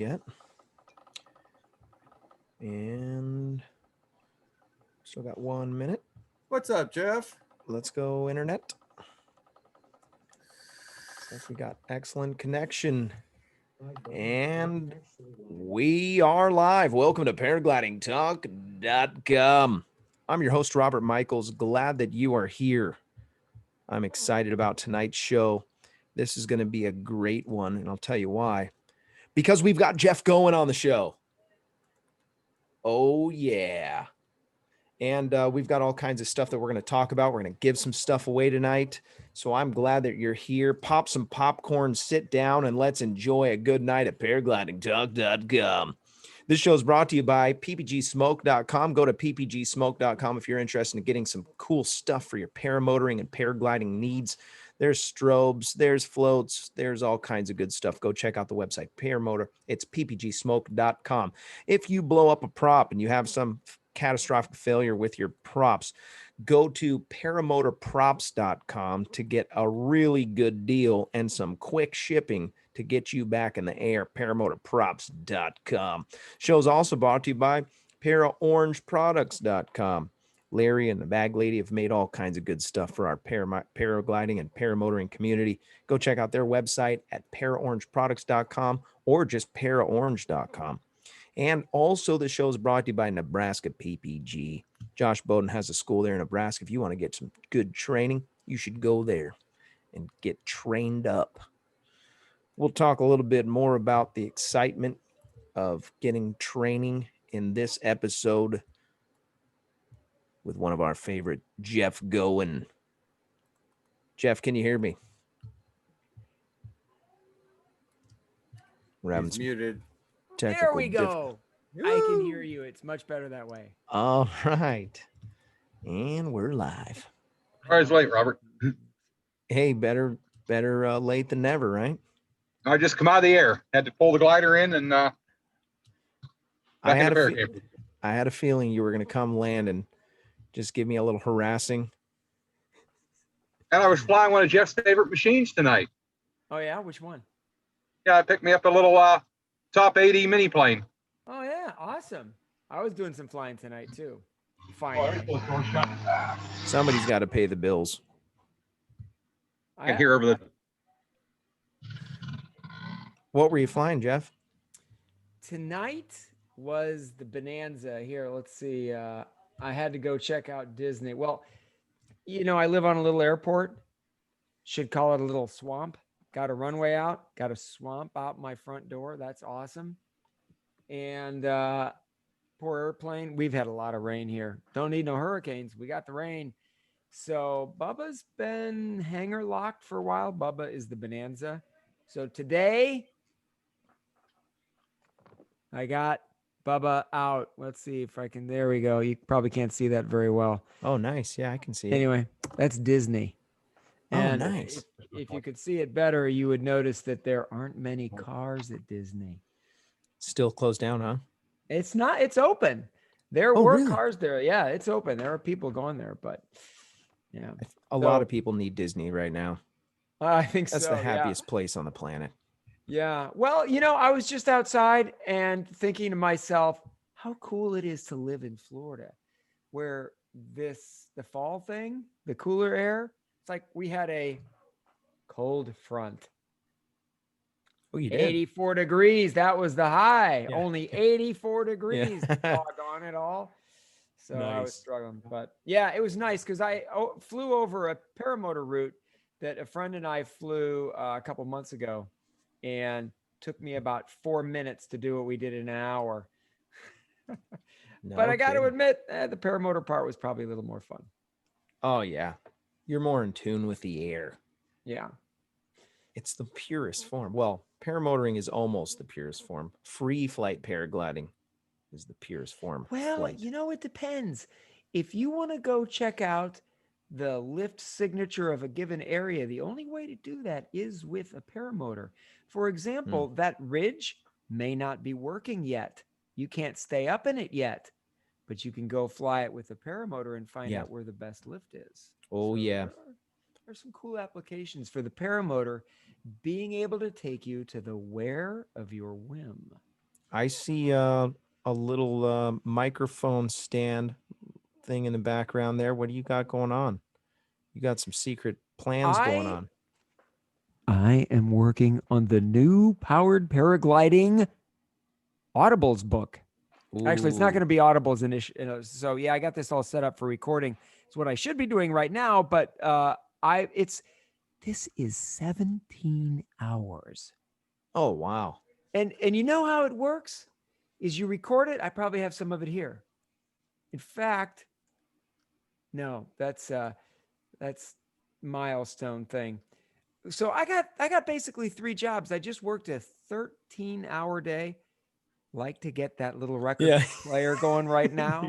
yet. And still got 1 minute. What's up, Jeff? Let's go, internet. Looks like we got excellent connection. And we are live. Welcome to paraglidingtalk.com. I'm your host, Robert Michaels. Glad that you are here. I'm excited about tonight's show. This is going to be a great one, and I'll tell you why. Because we've got Jeff Goin on the show. Oh, yeah. And we've got all kinds of stuff that we're going to talk about. We're going to give some stuff away tonight. So I'm glad that you're here. Pop some popcorn, sit down, and let's enjoy a good night at paraglidingtalk.com. This show is brought to you by ppgsmoke.com. Go to ppgsmoke.com if you're interested in getting some cool stuff for your paramotoring and paragliding needs. There's strobes, there's floats, there's all kinds of good stuff. Go check out the website, Paramotor. It's ppgsmoke.com. If you blow up a prop and you have some catastrophic failure with your props, go to paramotorprops.com to get a really good deal and some quick shipping to get you back in the air. Paramotorprops.com. Show's also brought to you by paraorangeproducts.com. Larry and the Bag Lady have made all kinds of good stuff for our paragliding and paramotoring community. Go check out their website at paraorangeproducts.com or just paraorange.com. And also the show is brought to you by Nebraska PPG. Josh Bowden has a school there in Nebraska. If you want to get some good training, you should go there and get trained up. We'll talk a little bit more about the excitement of getting training in this episode with one of our favorite, Jeff Goin. Jeff, can you hear me? We're having muted. There we go. I can hear you. It's much better that way. All right. And we're live. All right, it's late, Robert. Hey, better late than never, right? I just come out of the air. Had to pull the glider in and I had a feeling you were going to come land and just give me a little harassing. And I was flying one of Jeff's favorite machines tonight. Oh, yeah? Which one? Yeah, I picked me up a little Top 80 mini plane. Oh, yeah. Awesome. I was doing some flying tonight, too. Somebody's got to pay the bills. I can hear over the... What were you flying, Jeff? Tonight was the Bonanza. Here, let's see. I had to go check out Disney. Well, you know, I live on a little airport. Should call it a little swamp. Got a runway out. Got a swamp out my front door. That's awesome. And poor airplane. We've had a lot of rain here. Don't need no hurricanes. We got the rain. So Bubba's been hangar locked for a while. Bubba is the Bonanza. So today I got Bubba out. Let's see if I can. There we go. You probably can't see that very well. Oh, nice. Yeah, I can see it. Anyway, that's Disney. And nice. If you could see it better, you would notice that there aren't many cars at Disney. Still closed down, huh? It's not. It's open. There were really? cars there. Yeah, it's open. There are people going there, but yeah. A lot of people need Disney right now. I think that's so. That's the happiest place on the planet. Yeah. Well, you know, I was just outside and thinking to myself, how cool it is to live in Florida, where the fall thing, the cooler air, it's like we had a cold front. Oh, you did? 84 degrees. That was the high. Yeah. Only 84 degrees. Yeah. Doggone it all. So nice. I was struggling. But yeah, it was nice because I flew over a paramotor route that a friend and I flew a couple months ago, and took me about 4 minutes to do what we did in an hour. But I got to admit, the paramotor part was probably a little more fun. Oh, yeah. You're more in tune with the air. Yeah. It's the purest form. Well, paramotoring is almost the purest form. Free flight paragliding is the purest form. Well, you know, it depends. If you want to go check out the lift signature of a given area, the only way to do that is with a paramotor. For example, that ridge may not be working yet. You can't stay up in it yet, but you can go fly it with a paramotor and find out where the best lift is. Oh, so yeah. There's some cool applications for the paramotor being able to take you to the where of your whim. I see a little microphone stand thing in the background there. What do you got going on? You got some secret plans going on. I am working on the new powered paragliding Audibles book. Actually, it's not Ooh. going to be Audibles so yeah, I got this all set up for recording. It's what I should be doing right now, but this is 17 hours. Oh, wow. And you know how it works? Is you record it. I probably have some of it here. In fact, no, that's milestone thing. So I got basically 3 jobs. I just worked a 13-hour day. Like to get that little record player going right now.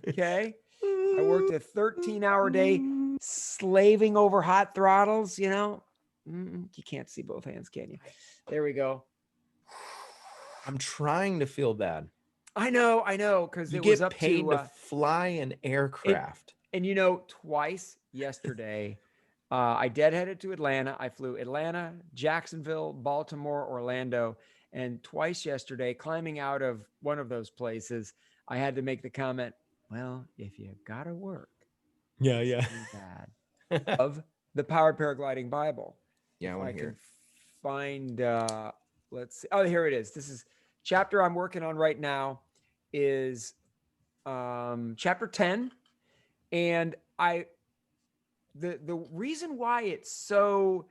Okay. I worked a 13-hour day slaving over hot throttles, you know. You can't see both hands, can you? There we go. I'm trying to feel bad. I know, because You it was get up paid to to fly an aircraft. and you know, twice yesterday, I deadheaded to Atlanta. I flew Atlanta, Jacksonville, Baltimore, Orlando, and twice yesterday, climbing out of one of those places, I had to make the comment, well, if you gotta work, Yeah, it's yeah. too bad. Of the Powered Paragliding Bible. Yeah, I If want I to hear can it. find let's see. Oh, here it is. This is chapter I'm working on right now is chapter 10. And the reason why it's so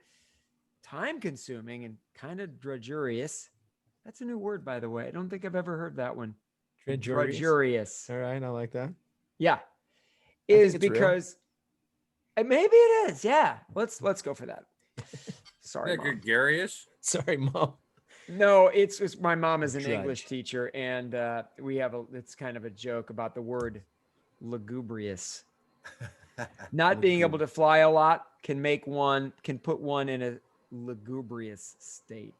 time consuming and kind of drudgerous, that's a new word, by the way. I don't think I've ever heard that one. Drudgerous. All right, I like that. Yeah. think Is it's real. because maybe it is. Yeah. Let's go for that. Sorry, Like Mom. gregarious. Sorry, Mom. No, it's my mom is an Drudge. English teacher, and it's kind of a joke about the word lugubrious. Not being able to fly a lot can put one in a lugubrious state.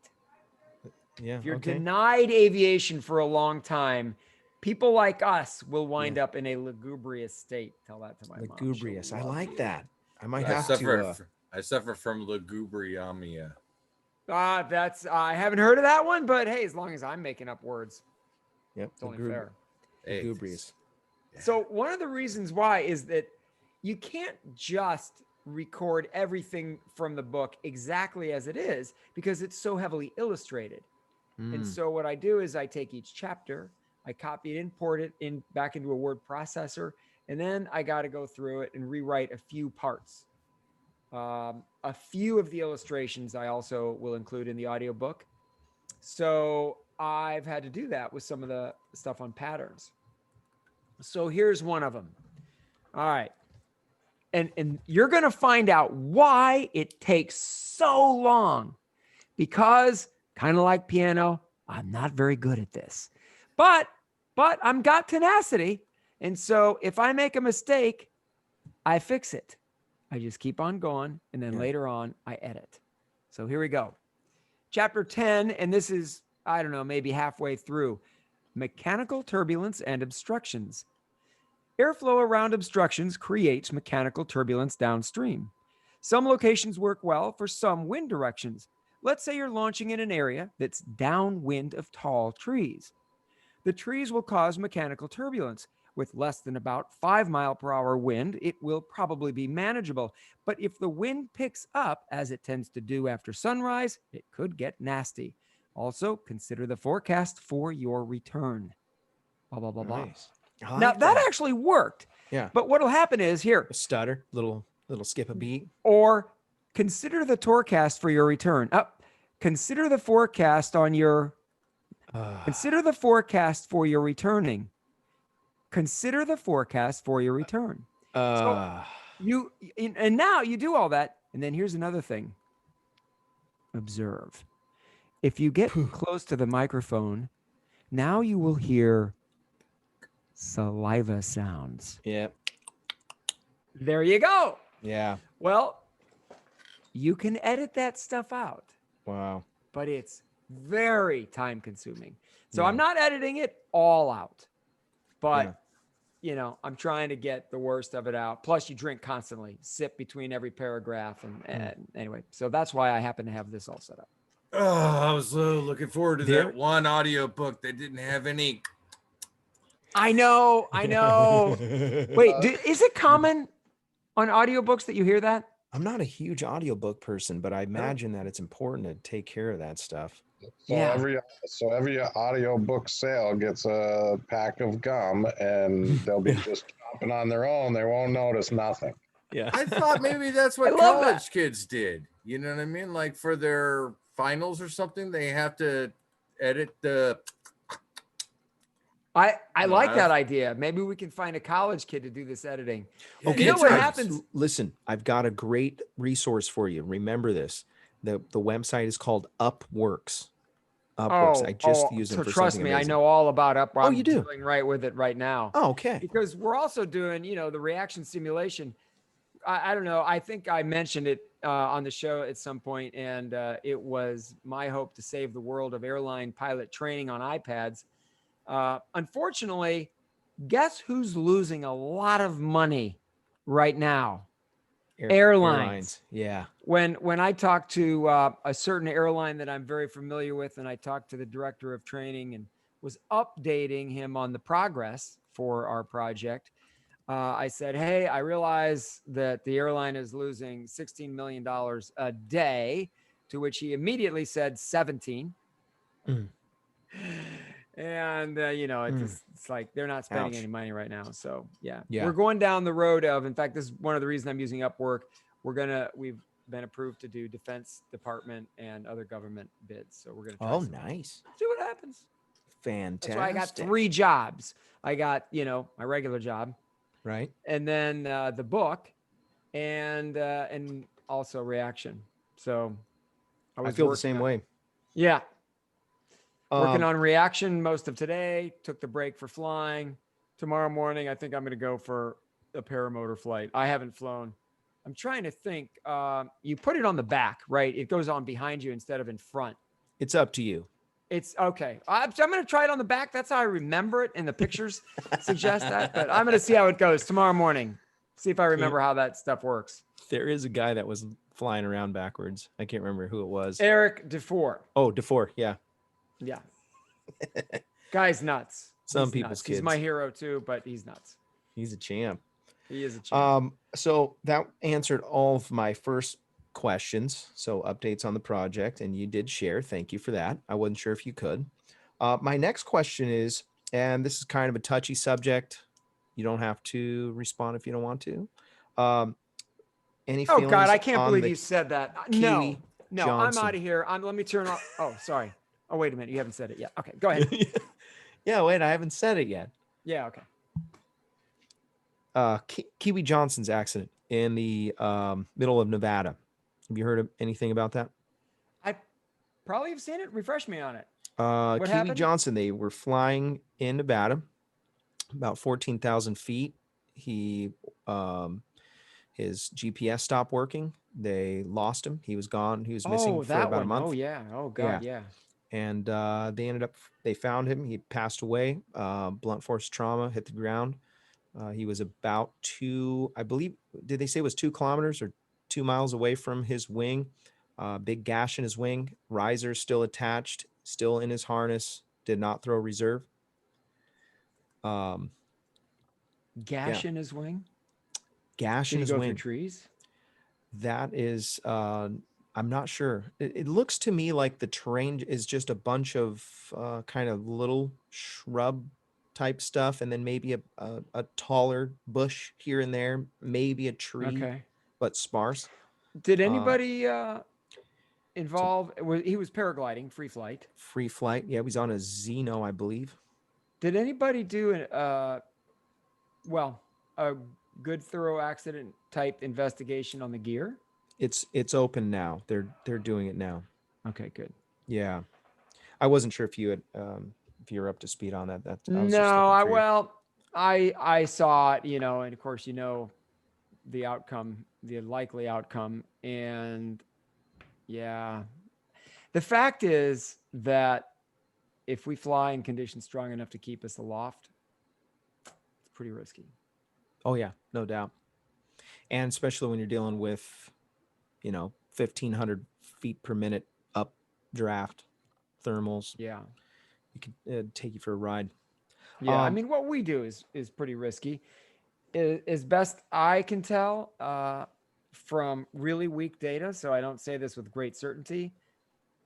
Yeah. If you're Okay. denied aviation for a long time, people like us will wind up in a lugubrious state. Tell that to my mom. Lugubrious. She'll I love like you. that. I might I have suffer. to. I suffer from lugubriamia. I haven't heard of that one, but hey, as long as I'm making up words, Yep. it's only fair. Hey, Lugubrious. So one of the reasons why is that you can't just record everything from the book exactly as it is because it's so heavily illustrated. And so what I do is I take each chapter, I copy it, import it back into a word processor, and then I got to go through it and rewrite a few parts. A few of the illustrations I also will include in the audiobook. So I've had to do that with some of the stuff on patterns. So here's one of them. All right. And you're going to find out why it takes so long. Because kind of like piano, I'm not very good at this. But I'm got tenacity. And so if I make a mistake, I fix it. I just keep on going, and then later on I edit. So here we go. Chapter 10, and this is, I don't know, maybe halfway through. Mechanical turbulence and obstructions. Airflow around obstructions creates mechanical turbulence downstream. Some locations work well for some wind directions. Let's say you're launching in an area that's downwind of tall trees. The trees will cause mechanical turbulence. With less than about 5 mile per hour wind, it will probably be manageable. But if the wind picks up, as it tends to do after sunrise, it could get nasty. Also, consider the forecast for your return. Blah, blah, blah, blah. Nice. I Now like that actually worked. Yeah. But what'll happen is here, A stutter, little skip a beat. or consider the forecast for your return. Consider the forecast on your. Consider the forecast for your returning. Consider the forecast for your return. So and now you do all that, and then here's another thing. Observe. If you get close to the microphone, now you will hear saliva sounds. Yeah. There you go. Yeah. Well, you can edit that stuff out, Wow. but it's very time consuming. So I'm not editing it all out, but I'm trying to get the worst of it out. Plus you drink constantly, sip between every paragraph. And anyway, so that's why I happen to have this all set up. Oh, I was so looking forward to There- that one audio book that didn't have any. I know. Wait, is it common on audiobooks that you hear that? I'm not a huge audiobook person, but I imagine that it's important to take care of that stuff. So Yeah. every audiobook sale gets a pack of gum, and they'll be just chomping on their own. They won't notice nothing. Yeah. I thought maybe that's what love that. college kids did. You know what I mean? Like for their finals or something, they have to edit the. I like I've- that idea. Maybe we can find a college kid to do this editing. Okay, You know what guys, happens? Listen, I've got a great resource for you. Remember this. The website is called Upworks. Upworks. I just use them so for trust something me, amazing. I know all about Up. Oh, I'm you do? dealing right with it right now. Oh, okay. Because we're also doing, the reaction simulation. I don't know. I think I mentioned it on the show at some point, and it was my hope to save the world of airline pilot training on iPads. Unfortunately, guess who's losing a lot of money right now? Airlines. Yeah. When I talked to a certain airline that I'm very familiar with, and I talked to the director of training and was updating him on the progress for our project, I said, hey, I realize that the airline is losing $16 million a day, to which he immediately said 17. Mm. And, it's like they're not spending Ouch. any money right now. So, yeah, Yeah. we're going down the road of, in fact, this is one of the reasons I'm using Upwork. We've been approved to do Defense Department and other government bids. So we're going to try Oh, some. nice. See what happens. Fantastic. That's why I got 3 jobs. I got, my regular job, Right. and then the book, and also reaction. So I feel the working same on- way. Yeah, working Um, on reaction most of today. Took the break for flying. Tomorrow morning, I think I'm going to go for a paramotor flight. I haven't flown. I'm trying to think. You put it on the back, right? It goes on behind you instead of in front. It's up to you. It's okay. I'm going to try it on the back. That's how I remember it, and the pictures suggest that. But I'm going to see how it goes tomorrow morning. See if I remember how that stuff works. There is a guy that was flying around backwards. I can't remember who it was. Eric DeFore. Oh, DeFore. Yeah. Yeah. Guy's nuts. Some He's people's nuts. kids. He's my hero too, but he's nuts. He's a champ. He is a champ. So that answered all of my first questions. So updates on the project, and you did share. Thank you for that. I wasn't sure if you could. My next question is, and this is kind of a touchy subject. You don't have to respond if you don't want to. Any Oh feelings God, I can't on believe the you said that. Kiwi No, Johnson? I'm out of here. Let me turn off. Oh, sorry. Oh, wait a minute. You haven't said it yet. Okay, go ahead. Yeah, wait, I haven't said it yet. Yeah, okay. Kiwi Johnson's accident in the middle of Nevada. Have you heard of anything about that? I probably have seen it. Refresh me on it. Kiwi happened? Johnson, they were flying in Nevada, about 14,000 feet. He, his GPS stopped working. They lost him. He was gone. He was missing for about a month. Oh yeah. Oh God, yeah. And they found him. He passed away. Blunt force trauma, hit the ground. He was about I believe, did they say it was 2 kilometers or 2 miles away from his wing? Big gash in his wing, riser still attached, still in his harness, did not throw reserve. Gash in his wing. Gash Did in he his go wing. through trees? That is, I'm not sure. It looks to me like the terrain is just a bunch of kind of little shrub type stuff, and then maybe a taller bush here and there, maybe a tree, Okay. but sparse. Did anybody involve? He was paragliding, free flight. Free flight. Yeah, he was on a Xeno, I believe. Did anybody do a good thorough accident type investigation on the gear? It's open now. They're doing it now. Okay, good. Yeah, I wasn't sure if you had if you're up to speed on that. That I was just No, looking for you. I saw it, and of course, the outcome, the likely outcome, and yeah, the fact is that if we fly in conditions strong enough to keep us aloft, it's pretty risky. Oh yeah, no doubt. And especially when you're dealing with, 1,500 feet per minute up draft, thermals. Yeah. It could take you for a ride. Yeah. I mean, what we do is pretty risky. As best I can tell, from really weak data, so I don't say this with great certainty.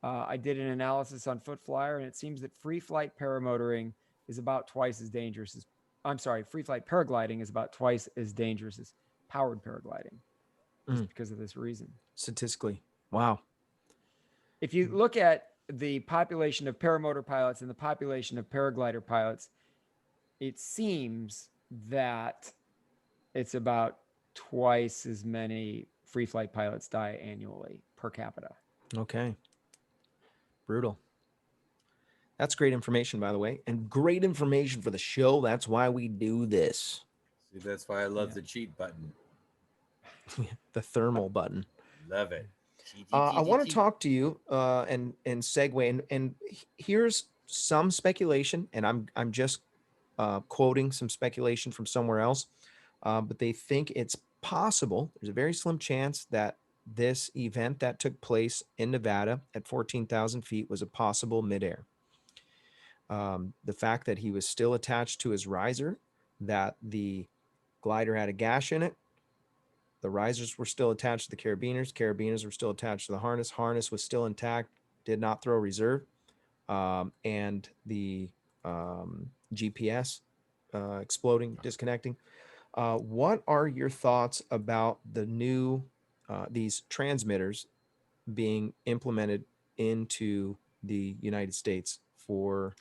I did an analysis on FootFlyer, and it seems that free flight paramotoring is about twice as dangerous as, I'm sorry, free flight paragliding is about twice as dangerous as powered paragliding, just because of this reason. Statistically, wow. If you look at the population of paramotor pilots and the population of paraglider pilots, it seems that it's about twice as many free flight pilots die annually per capita. Okay. Brutal. That's great information, by the way, and great information for the show. That's why we do this. See, that's why I love Yeah. the cheat button. The thermal button. Love it. I want to talk to you and segue and here's some speculation, and I'm just quoting some speculation from somewhere else, but they think it's possible. There's a very slim chance that this event that took place in Nevada at 14,000 feet was a possible midair. The fact that he was still attached to his riser, that the glider had a gash in it, the risers were still attached to the carabiners. Carabiners were still attached to the harness. Harness was still intact, did not throw reserve. And the GPS exploding, disconnecting. What are your thoughts about the new, these transmitters being implemented into the United States for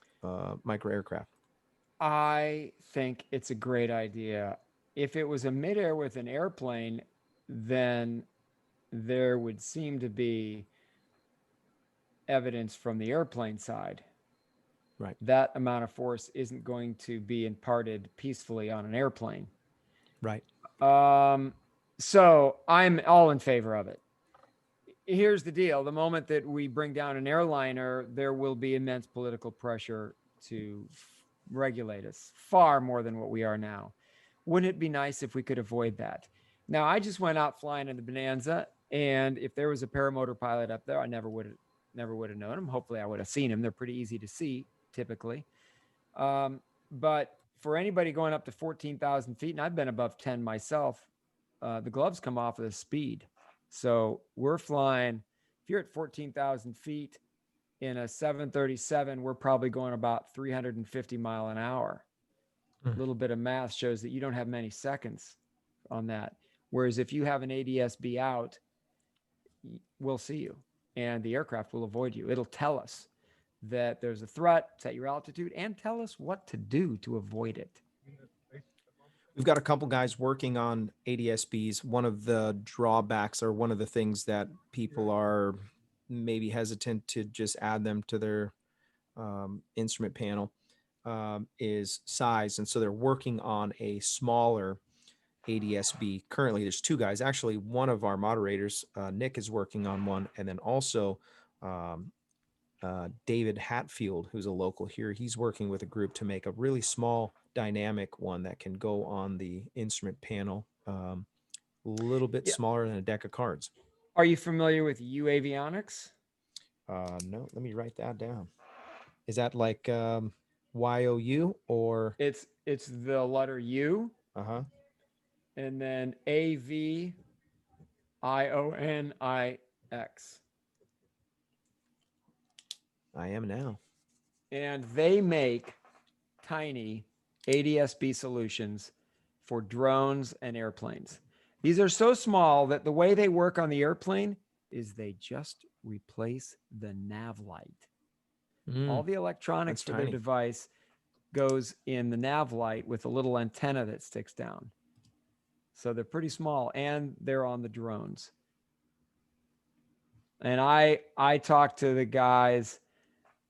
micro aircraft? I think it's a great idea. If it was a midair with an airplane, then there would seem to be evidence from the airplane side. Right. That amount of force isn't going to be imparted peacefully on an airplane. Right. So I'm all in favor of it. Here's the deal. The moment that we bring down an airliner, there will be immense political pressure to regulate us far more than what we are now. Wouldn't it be nice if we could avoid that? Now, I just went out flying in the Bonanza, and if there was a paramotor pilot up there, I never would have known him. Hopefully, I would have seen him. They're pretty easy to see, typically. But for anybody going up to 14,000 feet, and I've been above 10 myself, the gloves come off of the speed. So we're flying, if you're at 14,000 feet in a 737, we're probably going about 350 mile an hour. A little bit of math shows that you don't have many seconds on that. Whereas if you have an ADS-B out, we'll see you and the aircraft will avoid you. It'll tell us that there's a threat, set your altitude, and tell us what to do to avoid it. We've got a couple guys working on ADS-Bs. One of the drawbacks, or one of the things that people are maybe hesitant to just add them to their instrument panel, is size. And so they're working on a smaller ADS-B. Currently, there's two guys. Actually, one of our moderators, Nick, is working on one. And then also David Hatfield, who's a local here, he's working with a group to make a really small dynamic one that can go on the instrument panel, a little bit smaller than a deck of cards. Are you familiar with U Avionics? No, let me write that down. Is that like YOU or? It's the letter U and then AVIONIX. I am now. And they make tiny ADS-B solutions for drones and airplanes. These are so small that the way they work on the airplane is they just replace the nav light. All the electronics for their device goes in the nav light with a little antenna that sticks down. So they're pretty small, and they're on the drones. And I talked to the guys,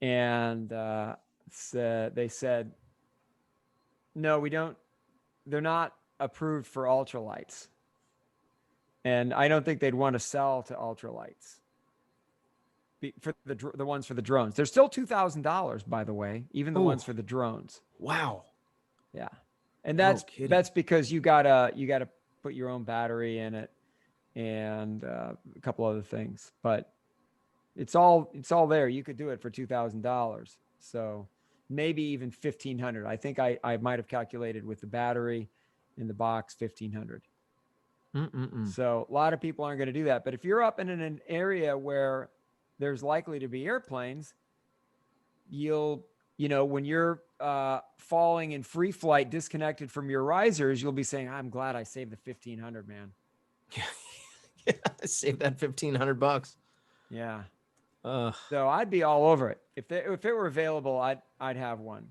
and they said, no, we don't. They're not approved for ultralights. And I don't think they'd want to sell to ultralights for the ones for the drones. They're still $2,000, by the way, even the ones for the drones. Wow. Yeah. And that's because you gotta put your own battery in it and a couple other things. But It's all there. You could do it for $2,000. So maybe even 1,500. I think I might have calculated with the battery in the box 1,500. So a lot of people aren't going to do that. But if you're up in an area where there's likely to be airplanes, when you're falling in free flight, disconnected from your risers, you'll be saying, I'm glad I saved the 1,500, man. Yeah, save that $1,500. Yeah. So I'd be all over it. If it were available, I'd have one.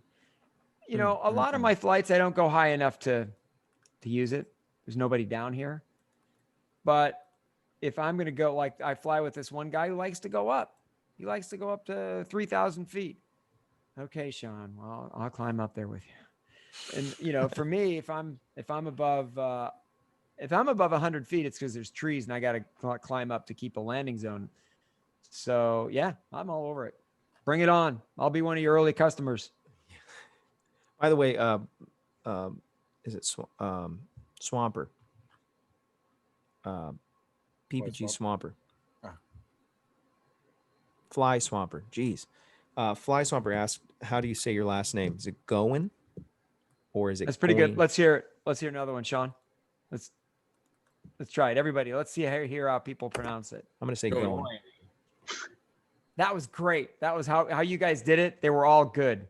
A lot of my flights, I don't go high enough to use it. There's nobody down here. But if I'm going to go, like I fly with this one guy who likes to go up. He likes to go up to 3,000 feet. Okay, Sean, well, I'll climb up there with you. And, for me, if I'm above 100 feet, it's because there's trees and I got to climb up to keep a landing zone. So yeah, I'm all over it. Bring it on. I'll be one of your early customers. By the way, is it Swamper? PPG Swamper. Fly Swamper. Jeez. Fly Swamper asked, how do you say your last name? Is it Goin? Or is it That's pretty Goin? good. Let's hear another one, Sean. Let's try it. Everybody, let's hear how people pronounce it. I'm going to say Goin. That was great. That was how you guys did it. They were all good.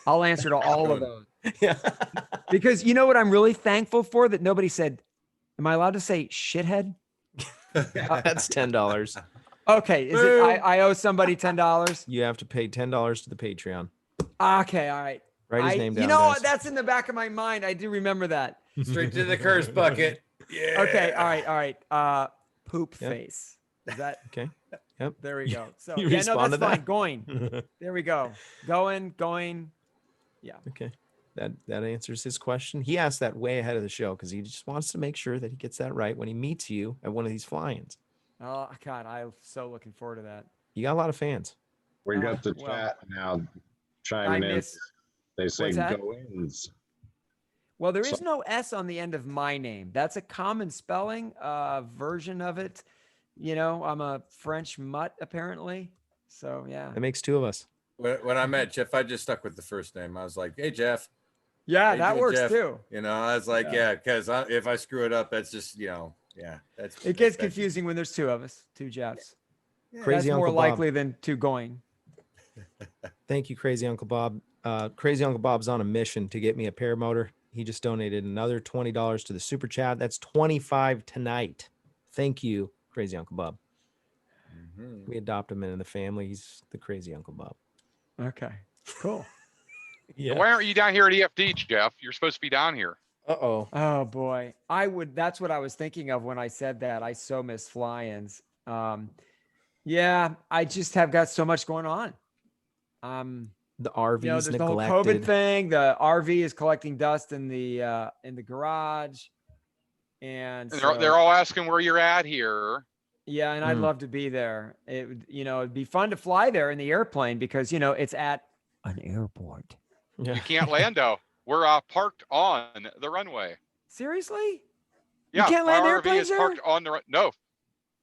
I'll answer to all of those. Yeah. Because you know what I'm really thankful for? That nobody said, am I allowed to say shithead? That's $10. Okay. Is it I owe somebody $10? You have to pay $10 to the Patreon. Okay. All right. Write his name down. You know what? guys. That's in the back of my mind. I do remember that. Straight to the curse bucket. Yeah. Okay. All right. Poop face. Is that Okay. Yep. there we go. So You yeah, no, respond that's to fine. that? Going. There we go. Going. Yeah. Okay. That answers his question. He asked that way ahead of the show because he just wants to make sure that he gets that right when he meets you at one of these fly-ins. Oh God, I'm so looking forward to that. You got a lot of fans. We got the well, chat now chiming in. They say what's that? Goins. Well, there is no S on the end of my name. That's a common spelling version of it. I'm a French mutt apparently. So yeah. That makes two of us. When I met Jeff, I just stuck with the first name. I was like, hey, Jeff. Yeah, Hey, that works Jeff. too. I was like, yeah, because if I screw it up, that's just, that's It gets confusing when there's two of us, two Jeffs. Crazy That's more Uncle Bob. likely than two going. Thank you, Crazy Uncle Bob. Crazy Uncle Bob's on a mission to get me a paramotor. He just donated another $20 to the super chat. That's $25 tonight. Thank you, Crazy Uncle Bob. Mhm. We adopt him into the family. He's the Crazy Uncle Bob. Okay, cool. Yeah. Why aren't you down here at EFD, Jeff? You're supposed to be down here. Uh-oh. Oh boy, that's what I was thinking of when I said that. I so miss fly-ins. Yeah, I just have got so much going on. The RV's There's the neglected. whole COVID thing. The RV is collecting dust in the garage, and They're all asking where you're at here. yeah, and I'd love to be there. It would, it'd be fun to fly there in the airplane because it's at an airport. Yeah. You can't land though. We're parked on the runway. Seriously? Yeah, can't land our RV airplanes is there? parked on the no.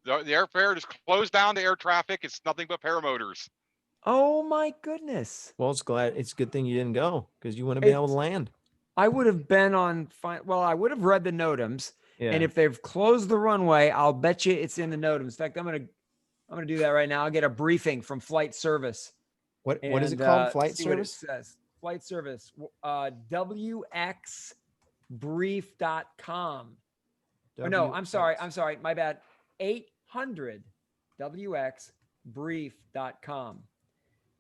The airport is closed down to air traffic. It's nothing but paramotors. Oh my goodness! Well, it's a good thing you didn't go because you wouldn't be able to land. I would have been on fine. Well, I would have read the NOTAMs, Yeah. and if they've closed the runway, I'll bet you it's in the NOTAMs. In fact, I'm gonna do that right now. I'll get a briefing from flight service. What is it called? Flight see what it service? says. Flight service. WXbrief.com. Oh, no, I'm sorry. My bad. 800 WXbrief.com.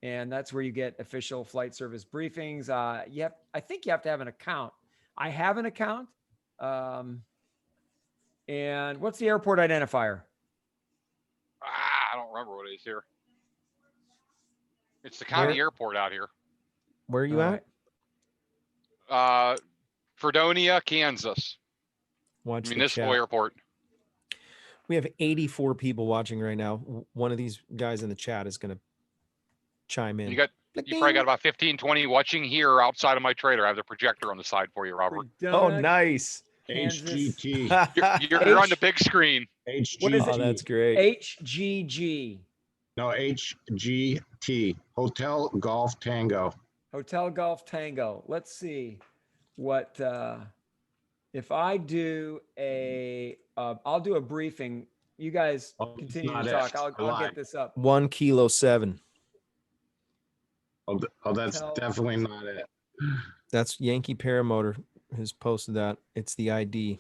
And that's where you get official flight service briefings. I think you have to have an account. I have an account. And what's the airport identifier? I don't remember what it is here. It's the county airport out here. Where are you All at? right. Fredonia, Kansas. Watch the Municipal chat. airport. We have 84 people watching right now. One of these guys in the chat is going to chime in. You probably got about 15, 20 watching here outside of my trailer. I have the projector on the side for you, Robert. Oh, nice. Kansas. HGT. You're on the big screen. HGT. What is Oh, it? that's great. HGG. No, HGT, Hotel Golf Tango. Hotel Golf Tango. Let's see what if I do I'll do a briefing. You guys Oh, it's continue not to it. talk. I I'll lied. get this up. 1 kilo 7. Oh, that's Hotel- definitely not it. That's Yankee Paramotor has posted that. It's the ID.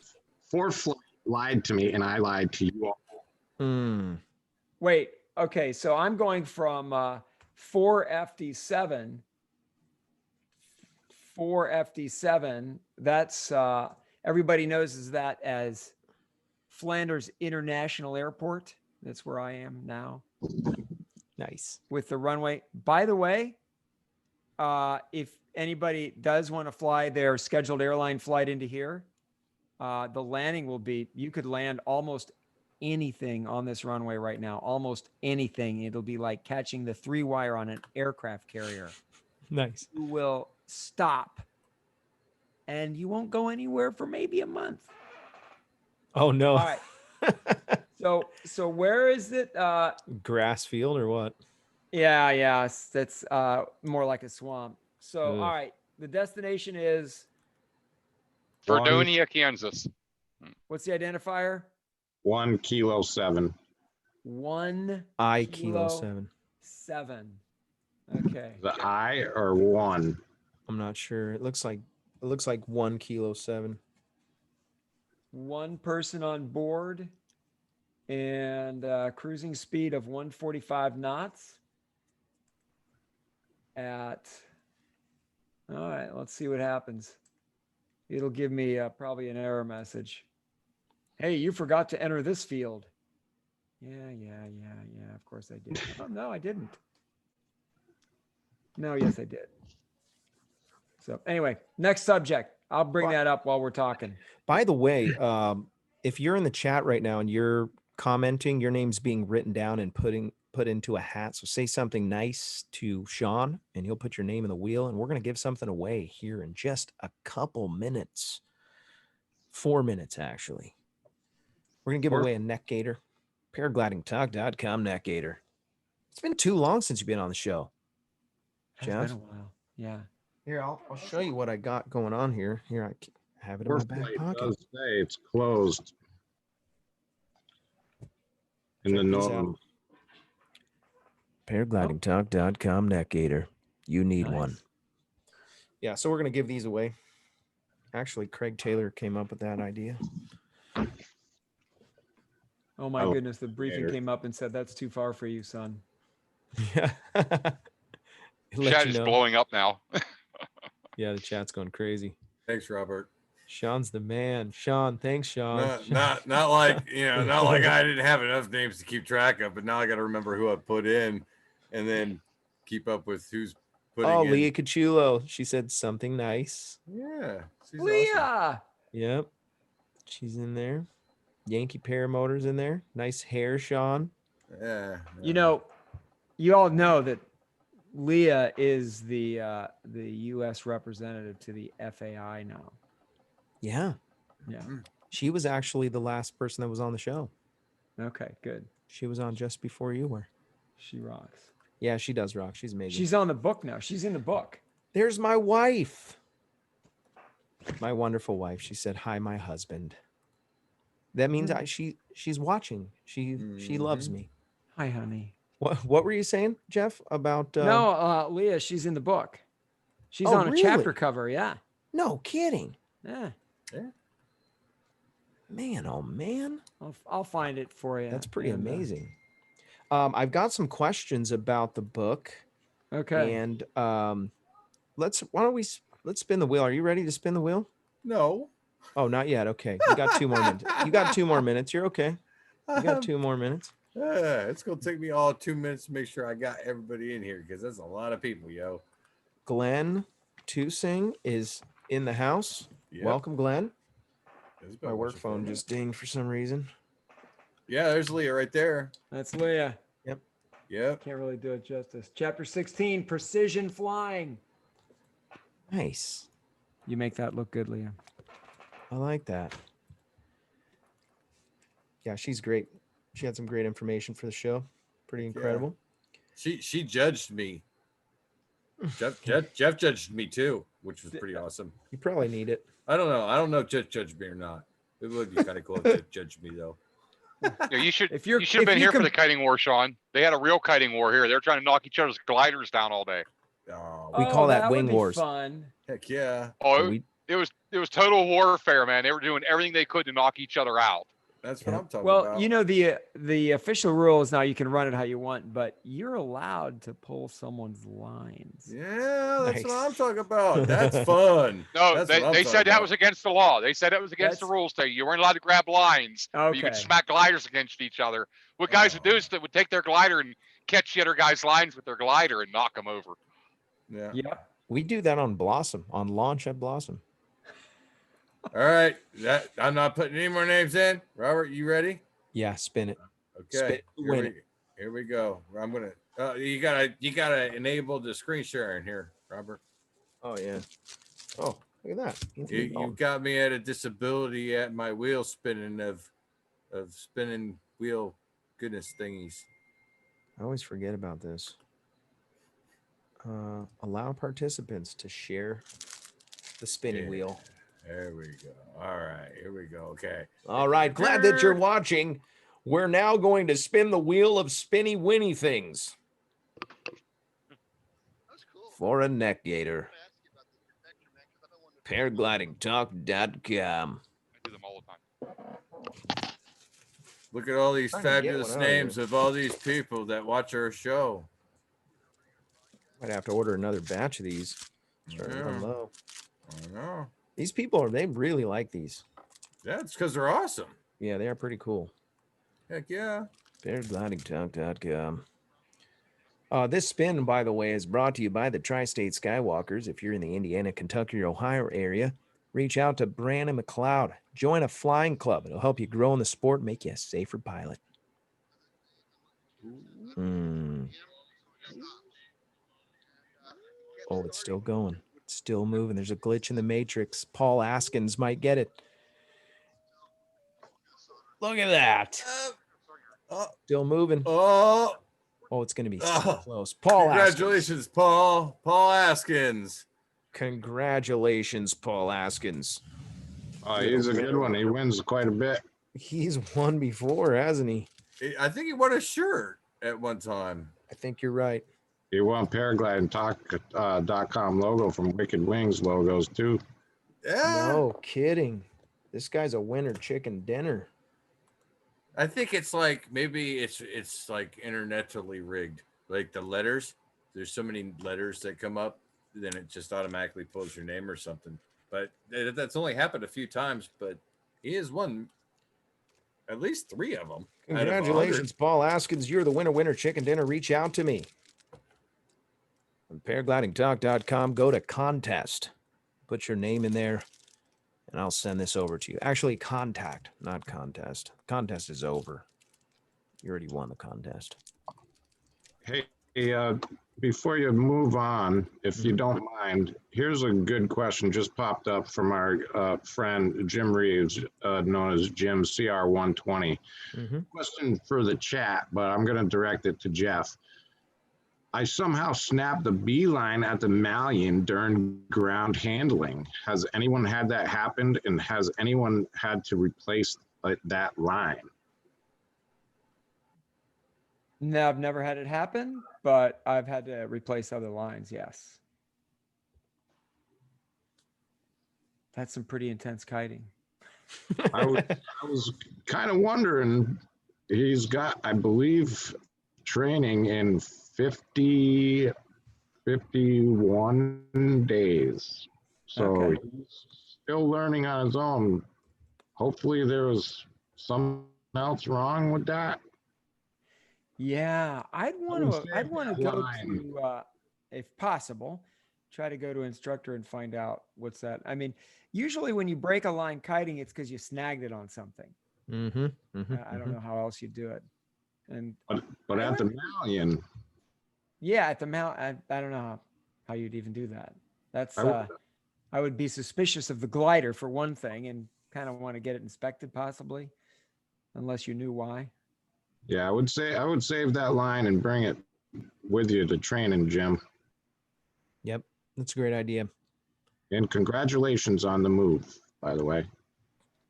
Ford Flight lied to me, and I lied to you all. Hmm. Wait, okay, so I'm going from 4FD7. 4FD7. That's everybody knows is that as Flanders International Airport. That's where I am now Nice. with the runway. By the way, if anybody does want to fly their scheduled airline flight into here, the landing will be, you could land almost anything on this runway right now, almost anything. It'll be like catching the 3-wire on an aircraft carrier. Nice. You will stop and you won't go anywhere for maybe a month. Oh no. All right. So where is it? Grass field or what? Yeah, that's more like a swamp. So Ugh. all right, the destination is, Fredonia, Kansas. what's the identifier? 1 kilo 7. 1 I kilo 7. 7. Okay. The I or 1? I'm not sure. It looks like 1 kilo 7. One person on board and cruising speed of 145 knots at, all right, let's see what happens. It'll give me probably an error message. Hey, you forgot to enter this field. Yeah. Of course I did. Oh, no, I didn't. No, yes, I did. So anyway, next subject. I'll bring that up while we're talking. By the way, if you're in the chat right now and you're commenting, your name's being written down and put into a hat. So say something nice to Sean and he'll put your name in the wheel, and we're going to give something away here in just a couple minutes. 4 minutes, actually. We're going to give away a neck gator. Paraglidingtalk.com neck gator. It's been too long since you've been on the show. It's Jeff? been a while. Yeah. Here, I'll show you what I got going on here. Here, I have it in my Ford back Flight pocket. does say it's closed. In the Check these out. northern. Paraglidingtalk.com neck gator. You need Nice. one. Yeah, so we're going to give these away. Actually, Craig Taylor came up with that idea. Oh my Oh, goodness. The briefing later. came up and said, that's too far for you, son. Yeah. Let Chat you is know. blowing up now. Yeah, the chat's going crazy. Thanks, Robert. Sean's the man. Sean, thanks, Sean. Not like not like I didn't have enough names to keep track of, but now I got to remember who I put in, and then keep up with who's putting Oh, in. Leah Cachulo. She said something nice. Yeah, she's Leah. awesome. Yep. She's in there. Yankee Paramotor's in there. Nice hair, Sean. Yeah. You know, you all know that Leah is the U.S. representative to the FAI now. Yeah. Yeah. She was actually the last person that was on the show. Okay, good. She was on just before you were. She rocks. Yeah, she does rock. She's amazing. She's on the book now. She's in the book. There's my wife. My wonderful wife. She said, "Hi, my husband." That means she's watching. She loves me. Hi, honey. What were you saying, Jeff, about No, Leah, she's in the book. She's Oh, on a really? chapter cover. Yeah. No kidding. Yeah. Man, oh man. I'll find it for you. That's pretty And, amazing. I've got some questions about the book. Okay. And let's spin the wheel. Are you ready to spin the wheel? No. Oh, not yet. Okay. You got 2 more minutes. You got 2 more minutes. You're okay. You got 2 more minutes. It's gonna take me all 2 minutes to make sure I got everybody in here because that's a lot of people, yo. Glenn Tusing is in the house. Yep. Welcome, Glenn. It's been My work watching for a phone minute. just dinged for some reason. Yeah, there's Leah right there. That's Leah. Yep. Can't really do it justice. Chapter 16, precision flying. Nice. You make that look good, Leah. I like that. Yeah, she's great. She had some great information for the show. Pretty incredible. She judged me. Jeff judged me too, which was pretty awesome. You probably need it. I don't know. I don't know if Jeff judged me or not. It would be kind of cool if Jeff judged me though. Yeah, you should If you're, you should have if been you here for com- the kiting war, Sean. They had a real kiting war here. They're trying to knock each other's gliders down all day. Oh, We call that would wing be wars. Fun. heck yeah. Oh, We, it was total warfare, man. They were doing everything they could to knock each other out. That's what Yeah. I'm talking Well, about. you know, the official rule is now you can run it how you want, but you're allowed to pull someone's lines. Yeah, that's what Nice. I'm talking about. That's fun. No, That's they, what I'm they talking said that about. was against the law. They said it was against the That's- rules. You weren't allowed to grab lines. But you could Okay. smack gliders against each other. What guys would do is they would take their glider and catch the other guy's lines with their glider and knock them over. Yeah. Yep. we do that on Blossom, on launch at Blossom. All right. I'm not putting any more names in. Robert, you ready? Yeah, spin it. Okay. Spit, win it. Here we go. I'm gonna. You gotta enable the screen sharing here, Robert. Oh yeah. Oh, look at that. You got me at a disability at my wheel spinning of spinning wheel goodness thingies. I always forget about this. Allow participants to share the spinning Yeah. wheel. There we go. All right, here we go. Okay. All right, glad that you're watching. We're now going to spin the wheel of spinny winny things for a neck gator. Paraglidingtalk.com. I do them all the time. Look at all these Trying to get fabulous one out of names here. of all these people that watch our show. Might have to order another batch of these. Start Yeah. running low. I know. These people they really like these. Yeah, it's because they're awesome. Yeah, they are pretty cool. Heck yeah. Paraglidingtalk.com. This spin, by the way, is brought to you by the Tri-State Skywalkers. If you're in the Indiana, Kentucky, or Ohio area, reach out to Brandon McLeod. Join a flying club. It'll help you grow in the sport, make you a safer pilot. Oh, it's still going. It's still moving. There's a glitch in the matrix. Paul Askins might get it. Look at that. Still moving. Oh, Oh, it's going to be so Oh, close. Paul congratulations, Paul. Paul Askins. Congratulations, Paul Askins. Oh, he's a good one. He wins quite a bit. He's won before, hasn't he? I think he won a shirt at one time. I think you're right. He won paragliding.com logo from Wicked Wings logos too. Yeah. No kidding. This guy's a winner chicken dinner. I think it's like maybe it's like internetally rigged. Like the letters, there's so many letters that come up, then it just automatically pulls your name or something. But that's only happened a few times. But he has won at least 3 of them. out of 100. Congratulations, Paul Askins. You're the winner chicken dinner. Reach out to me. On paraglidingtalk.com, go to contest. Put your name in there, and I'll send this over to you. Actually, contact, not contest. Contest is over. You already won the contest. Hey, before you move on, if you don't mind, here's a good question just popped up from our friend Jim Reeves, known as Jim CR120. Question for the chat, but I'm going to direct it to Jeff. I somehow snapped the beeline at the Malian during ground handling. Has anyone had that happen, and has anyone had to replace that line? No, I've never had it happen, but I've had to replace other lines. Yes. That's some pretty intense kiting. I was kind of wondering, he's got, I believe, training in 51 days. So Okay. he's still learning on his own. Hopefully there was something else wrong with that. Yeah, I'd want would to. say I'd want to that go line. to, if possible, try to go to instructor and find out what's that. I mean, usually when you break a line kiting, it's because you snagged it on something. I don't know how else you do it. And But at the Malian, yeah, at the mount, I don't know how you'd even do that. That's I would be suspicious of the glider for one thing, and kind of want to get it inspected possibly, unless you knew why. yeah, I would say I would save that line and bring it with you to training, Jim. Yep, that's a great idea. And congratulations on the move, by the way.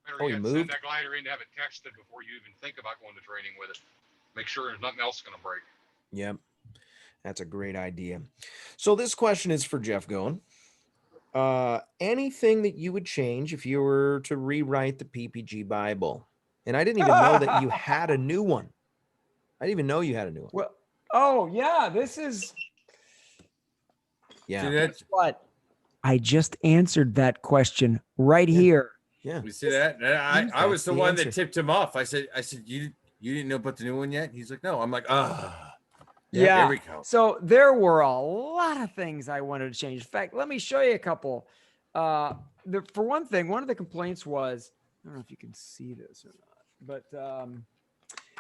Better Oh, he yet, moved? send that glider in to have it tested before you even think about going to training with it. Make sure there's nothing else going to break. Yep, that's a great idea. So this question is for Jeff Goin. Anything that you would change if you were to rewrite the PPG Bible? And I didn't even know that you had a new one. I didn't even know you had a new one. Well, oh yeah, this is Yeah. See that? what I just answered that question right Yeah. here. Yeah. We see that? And I That's was the the one answer. that tipped him off. I said, you didn't know about the new one yet? He's like, no. I'm like, Yeah. Here we go. So there were a lot of things I wanted to change. In fact, let me show you a couple. For one thing, one of the complaints was, I don't know if you can see this or not, but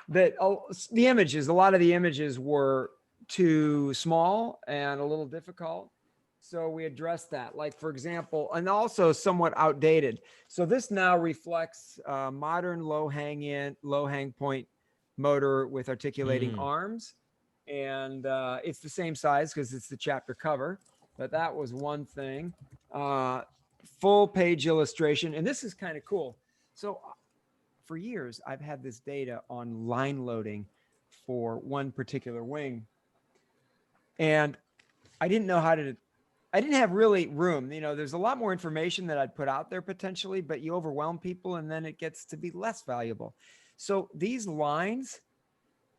that the images, a lot of the images were too small and a little difficult. So we addressed that. Like, for example, and also somewhat outdated. So this now reflects modern low hang point motor with articulating arms. And it's the same size because it's the chapter cover. But that was one thing. Full page illustration. And this is kind of cool. So for years, I've had this data on line loading for one particular wing. And I didn't know I didn't have really room. You know, there's a lot more information that I'd put out there potentially, but you overwhelm people and then it gets to be less valuable. So these lines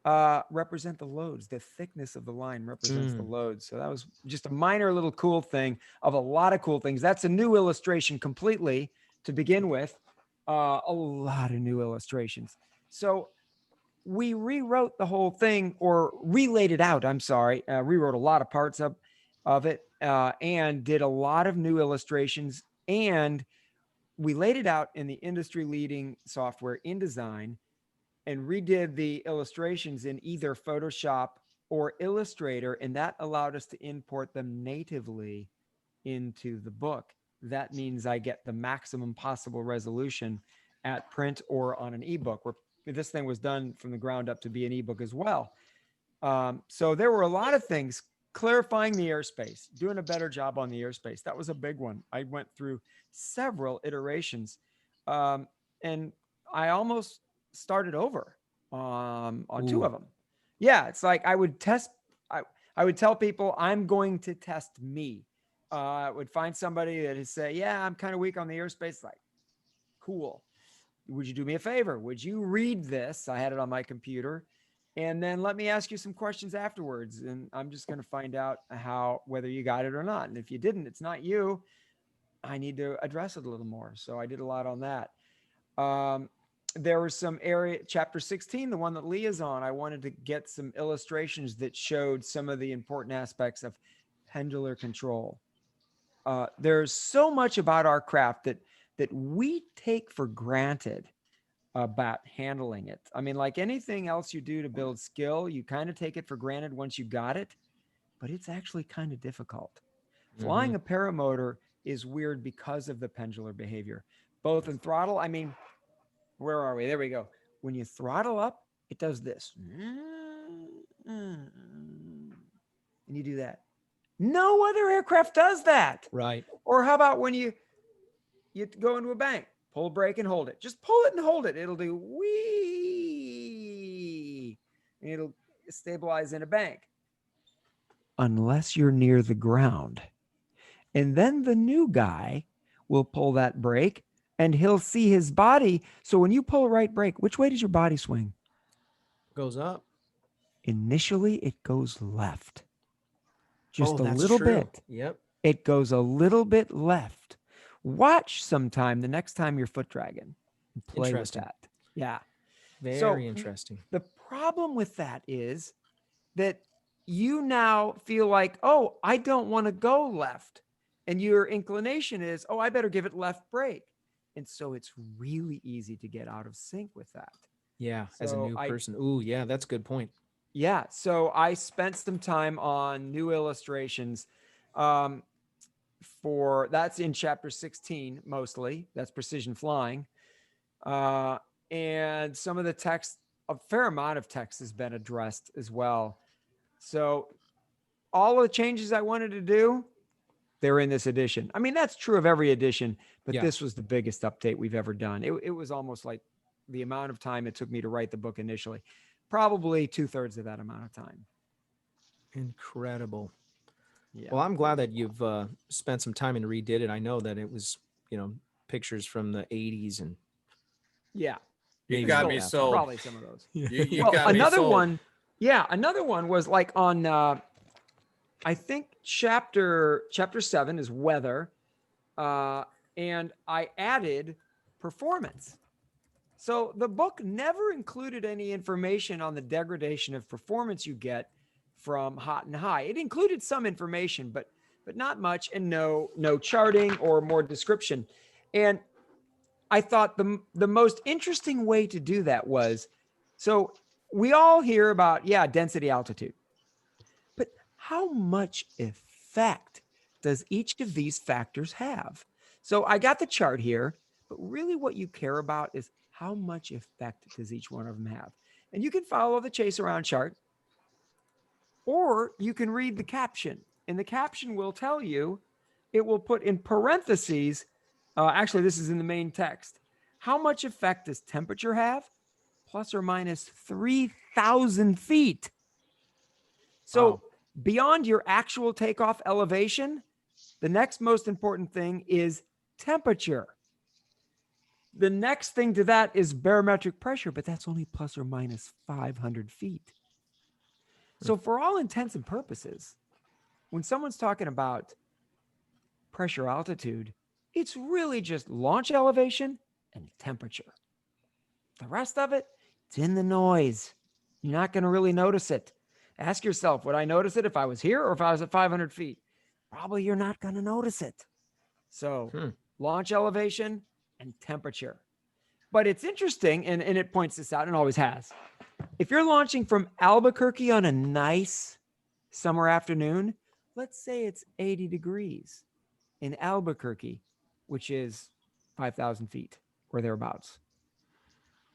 represent the loads. The thickness of the line represents the loads. So that was just a minor little cool thing of a lot of cool things. That's a new illustration completely to begin with. A lot of new illustrations. So we rewrote the whole thing, or relaid it out. I'm sorry. Rewrote a lot of parts of it and did a lot of new illustrations. And we laid it out in the industry leading software InDesign and redid the illustrations in either Photoshop or Illustrator. And that allowed us to import them natively into the book. That means I get the maximum possible resolution at print or on an ebook, where this thing was done from the ground up to be an ebook as well. So there were a lot of things. Clarifying the airspace, doing a better job on the airspace. That was a big one. I went through several iterations. And I almost started over on two of them. Yeah, it's like I would test. I would tell people I'm going to test me. I would find somebody that would say, yeah, I'm kind of weak on the airspace. Like, cool. Would you do me a favor? Would you read this? I had it on my computer. And then let me ask you some questions afterwards. And I'm just going to find out whether you got it or not. And if you didn't, it's not you. I need to address it a little more. So I did a lot on that. There was some chapter 16, the one that Lee is on. I wanted to get some illustrations that showed some of the important aspects of pendular control. There's so much about our craft that we take for granted about handling it. I mean, like anything else you do to build skill, you kind of take it for granted once you got it, but it's actually kind of difficult. Flying a paramotor is weird because of the pendular behavior, both in throttle. I mean, where are we? There we go. When you throttle up, it does this. And you do that. No other aircraft does that. Right. Or how about when you go into a bank, pull a brake and hold it. Just pull it and hold it. It'll do wee. And it'll stabilize in a bank. Unless you're near the ground. And then the new guy will pull that brake and he'll see his body. So when you pull a right brake, which way does your body swing? Goes up. Initially, it goes left. Just a that's little true. bit. Yep. It goes a little bit left. Watch sometime the next time you're foot dragging and play with Interesting. that. Yeah. Very interesting. The problem with that is that you now feel like, oh, I don't want to go left. And your inclination is, oh, I better give it left brake. And so it's really easy to get out of sync with that. Yeah. As a So new person. Ooh, yeah, that's a good point. Yeah. So I spent some time on new illustrations. That's in chapter 16, mostly. That's precision flying. And some of the text, a fair amount of text has been addressed as well. So all of the changes I wanted to do, they're in this edition. I mean, that's true of every edition, but Yeah. this was the biggest update we've ever done. It was almost like the amount of time it took me to write the book initially, probably 2/3 of that amount of time. Incredible. Yeah. Well, I'm glad that you've spent some time and redid it. I know that it was, pictures from the 80s and Yeah. You maybe got not me that sold. Probably some of those. You Well, got me another sold. one. Yeah. Another one was like on, I think chapter 7 is weather. And I added performance. So the book never included any information on the degradation of performance you get from hot and high. It included some information, but not much, and no charting or more description. And I thought the most interesting way to do that was, so we all hear about, density, altitude, but how much effect does each of these factors have? So I got the chart here, but really what you care about is how much effect does each one of them have? And you can follow the chase around chart, or you can read the caption, and the caption will tell you, it will put in parentheses, actually this is in the main text, how much effect does temperature have? Plus or minus 3,000 feet. So Wow. beyond your actual takeoff elevation, the next most important thing is temperature. The next thing to that is barometric pressure, but that's only plus or minus 500 feet. So for all intents and purposes, when someone's talking about pressure altitude, it's really just launch elevation and temperature. The rest of it, it's in the noise. You're not going to really notice it. Ask yourself, would I notice it if I was here or if I was at 500 feet? Probably you're not going to notice it. So launch elevation and temperature. But it's interesting, and it points this out and always has. If you're launching from Albuquerque on a nice summer afternoon, let's say it's 80 degrees in Albuquerque, which is 5,000 feet or thereabouts.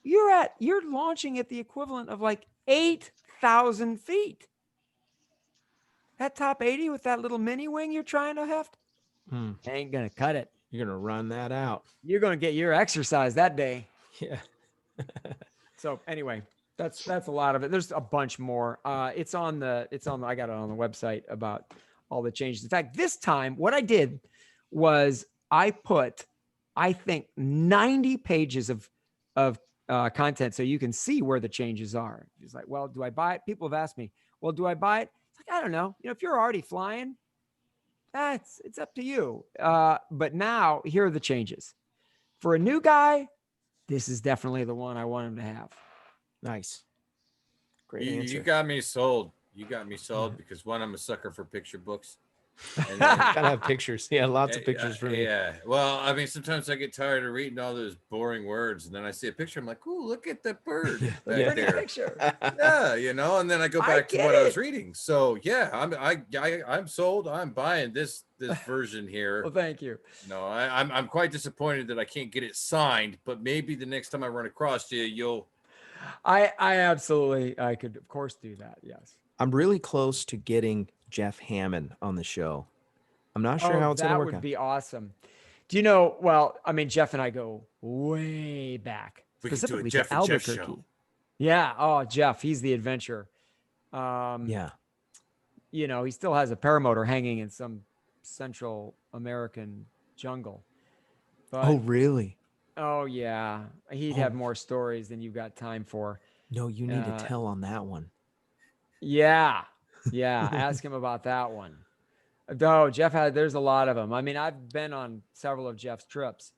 You're launching at the equivalent of like 8,000 feet. That top 80 with that little mini wing you're trying to heft, ain't going to cut it. You're going to run that out. You're going to get your exercise that day. Yeah. So anyway, that's a lot of it. There's a bunch more. I got it on the website about all the changes. In fact, this time what I did was I put, I think 90 pages of content so you can see where the changes are. It's like, well, do I buy it? People have asked me, well, do I buy it? It's like, I don't know. If you're already flying, it's up to you. But now here are the changes. For a new guy, this is definitely the one I want him to have. Nice. Great You answer. got me sold. You got me sold because one, I'm a sucker for picture books. And Gotta have pictures. Yeah, lots of pictures for me. Yeah. Well, I mean, sometimes I get tired of reading all those boring words, and then I see a picture. I'm like, "Ooh, look at the bird back Pretty there." picture. Yeah, and then I go I back to get what I was it. reading. So yeah, I'm sold. I'm buying this version here. Well, thank you. No, I'm quite disappointed that I can't get it signed, but maybe the next time I run across you'll. I could of course do that. Yes. I'm really close to getting Jeff Hammond on the show. I'm not sure how it's going to work That would out. be awesome. Do you know? Well, I mean, Jeff and I go way back, We could do a specifically Jeff to and Jeff Albuquerque. show. Yeah. Oh, Jeff, he's the adventurer. Yeah. He still has a paramotor hanging in some Central American jungle. But, Oh, really? Oh yeah, he'd have more stories than you've got time for. No, you need to tell on that one. Yeah. Ask him about that one. Oh, there's a lot of them. I mean, I've been on several of Jeff's trips.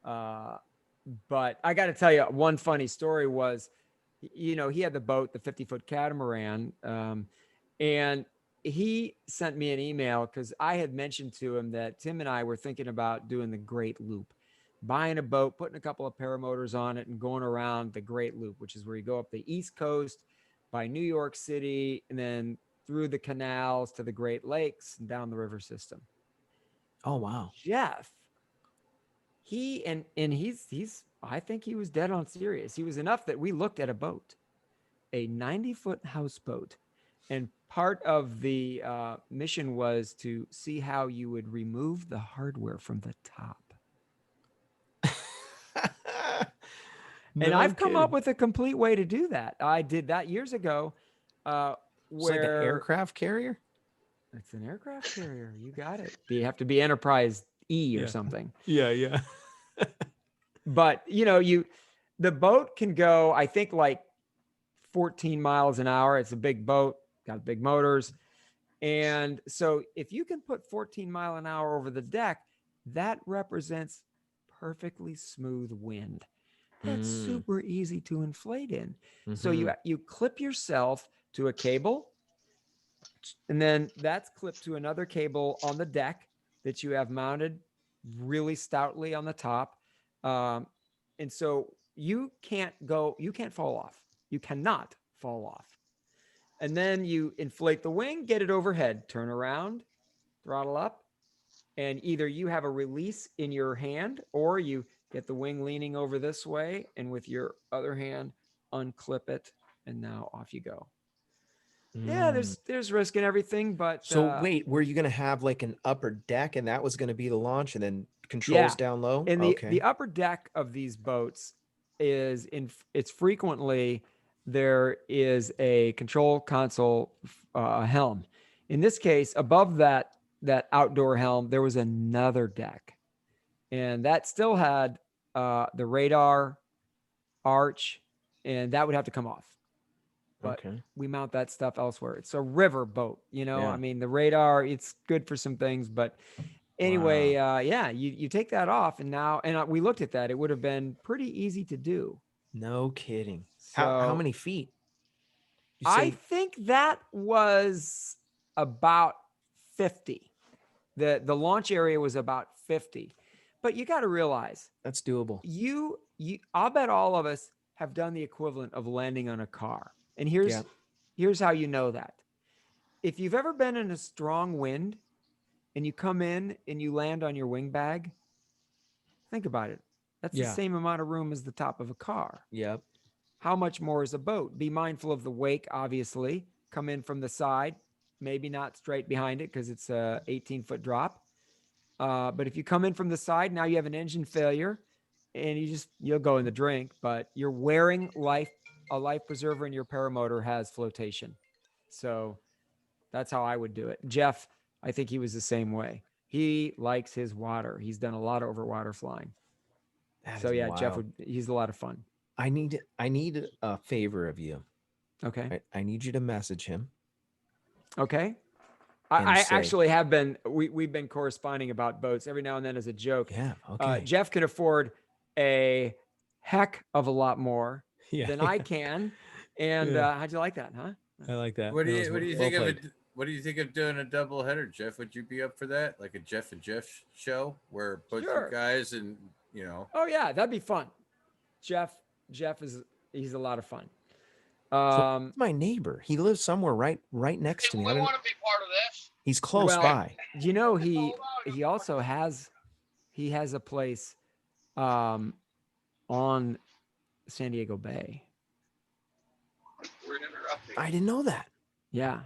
But I got to tell you, one funny story was, he had the boat, the 50-foot catamaran. And he sent me an email because I had mentioned to him that Tim and I were thinking about doing the Great Loop, buying a boat, putting a couple of paramotors on it and going around the Great Loop, which is where you go up the East Coast by New York City and then through the canals to the Great Lakes and down the river system. Oh, wow. Jeff, he's I think he was dead on serious. He was enough that we looked at a boat, a 90-foot houseboat, and part of the mission was to see how you would remove the hardware from the top. And I've come up with a complete way to do that. I did that years ago. It's like an Where aircraft carrier. it's an aircraft carrier. You got it. You have to be Enterprise E or something. Yeah. But the boat can go, I think, like 14 miles an hour. It's a big boat, got big motors. And so if you can put 14 mile an hour over the deck, that represents perfectly smooth wind. That's super easy to inflate in. So you clip yourself to a cable, and then that's clipped to another cable on the deck that you have mounted really stoutly on the top. And so you can't fall off. You cannot fall off. And then you inflate the wing, get it overhead, turn around, throttle up, and either you have a release in your hand or you get the wing leaning over this way, and with your other hand, unclip it, and now off you go. Yeah, there's risk in everything, but So wait, were you going to have like an upper deck, and that was going to be the launch, and then controls down low? And the upper deck of these boats it's frequently there is a control console helm. In this case, above that outdoor helm, there was another deck, and that still had the radar arch, and that would have to come off. But we mount that stuff elsewhere. It's a river boat, I mean, the radar, it's good for some things, but anyway, you take that off, and we looked at that. It would have been pretty easy to do. No kidding. So, how many feet? I think that was about 50. The launch area was about 50. But you got to realize that's doable. I'll bet all of us have done the equivalent of landing on a car. And here's how you know that. If you've ever been in a strong wind and you come in and you land on your wing bag, think about it. That's the same amount of room as the top of a car. Yep. How much more is a boat? Be mindful of the wake, obviously. Come in from the side, maybe not straight behind it because it's a 18-foot drop. But if you come in from the side, now you have an engine failure, and you'll go in the drink, but you're wearing a life preserver, and your paramotor has flotation. So that's how I would do it. Jeff, I think he was the same way. He likes his water. He's done a lot of over water flying. So yeah, wild. Jeff he's a lot of fun. I need a favor of you. Okay. I need you to message him. Okay. I actually have been, we've been corresponding about boats every now and then as a joke. Yeah. Okay. Jeff can afford a heck of a lot more than I can. And how'd you like that, huh? I like that. What do you think of it? What do you think of doing a double header, Jeff? Would you be up for that? Like a Jeff and Jeff show where both you guys and, Oh yeah, that'd be fun. Jeff he's a lot of fun. So my neighbor, he lives somewhere right next to me. I want to be part of this. He's close by. He also has a place on San Diego Bay. We're interrupting. I didn't know that. Yeah.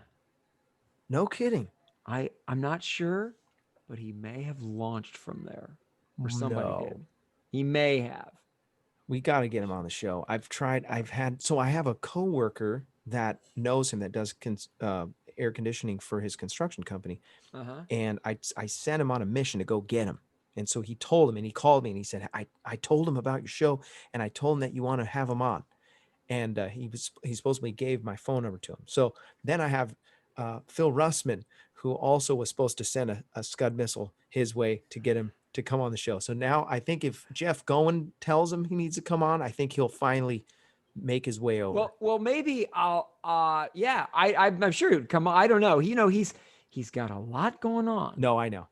No kidding. I'm not sure, but he may have launched from there, or somebody did. He may have. We got to get him on the show. I have a coworker that knows him that does air conditioning for his construction company. And I sent him on a mission to go get him. And so he told him, and he called me, and he said, I told him about your show, and I told him that you want to have him on. And he supposedly gave my phone number to him. So then I have Phil Russman, who also was supposed to send a Scud missile his way to get him to come on the show. So now I think if Jeff Goin tells him he needs to come on, I think he'll finally make his way over. Well, maybe I'll. I'm sure he'd come on. I don't know. He's got a lot going on. No, I know.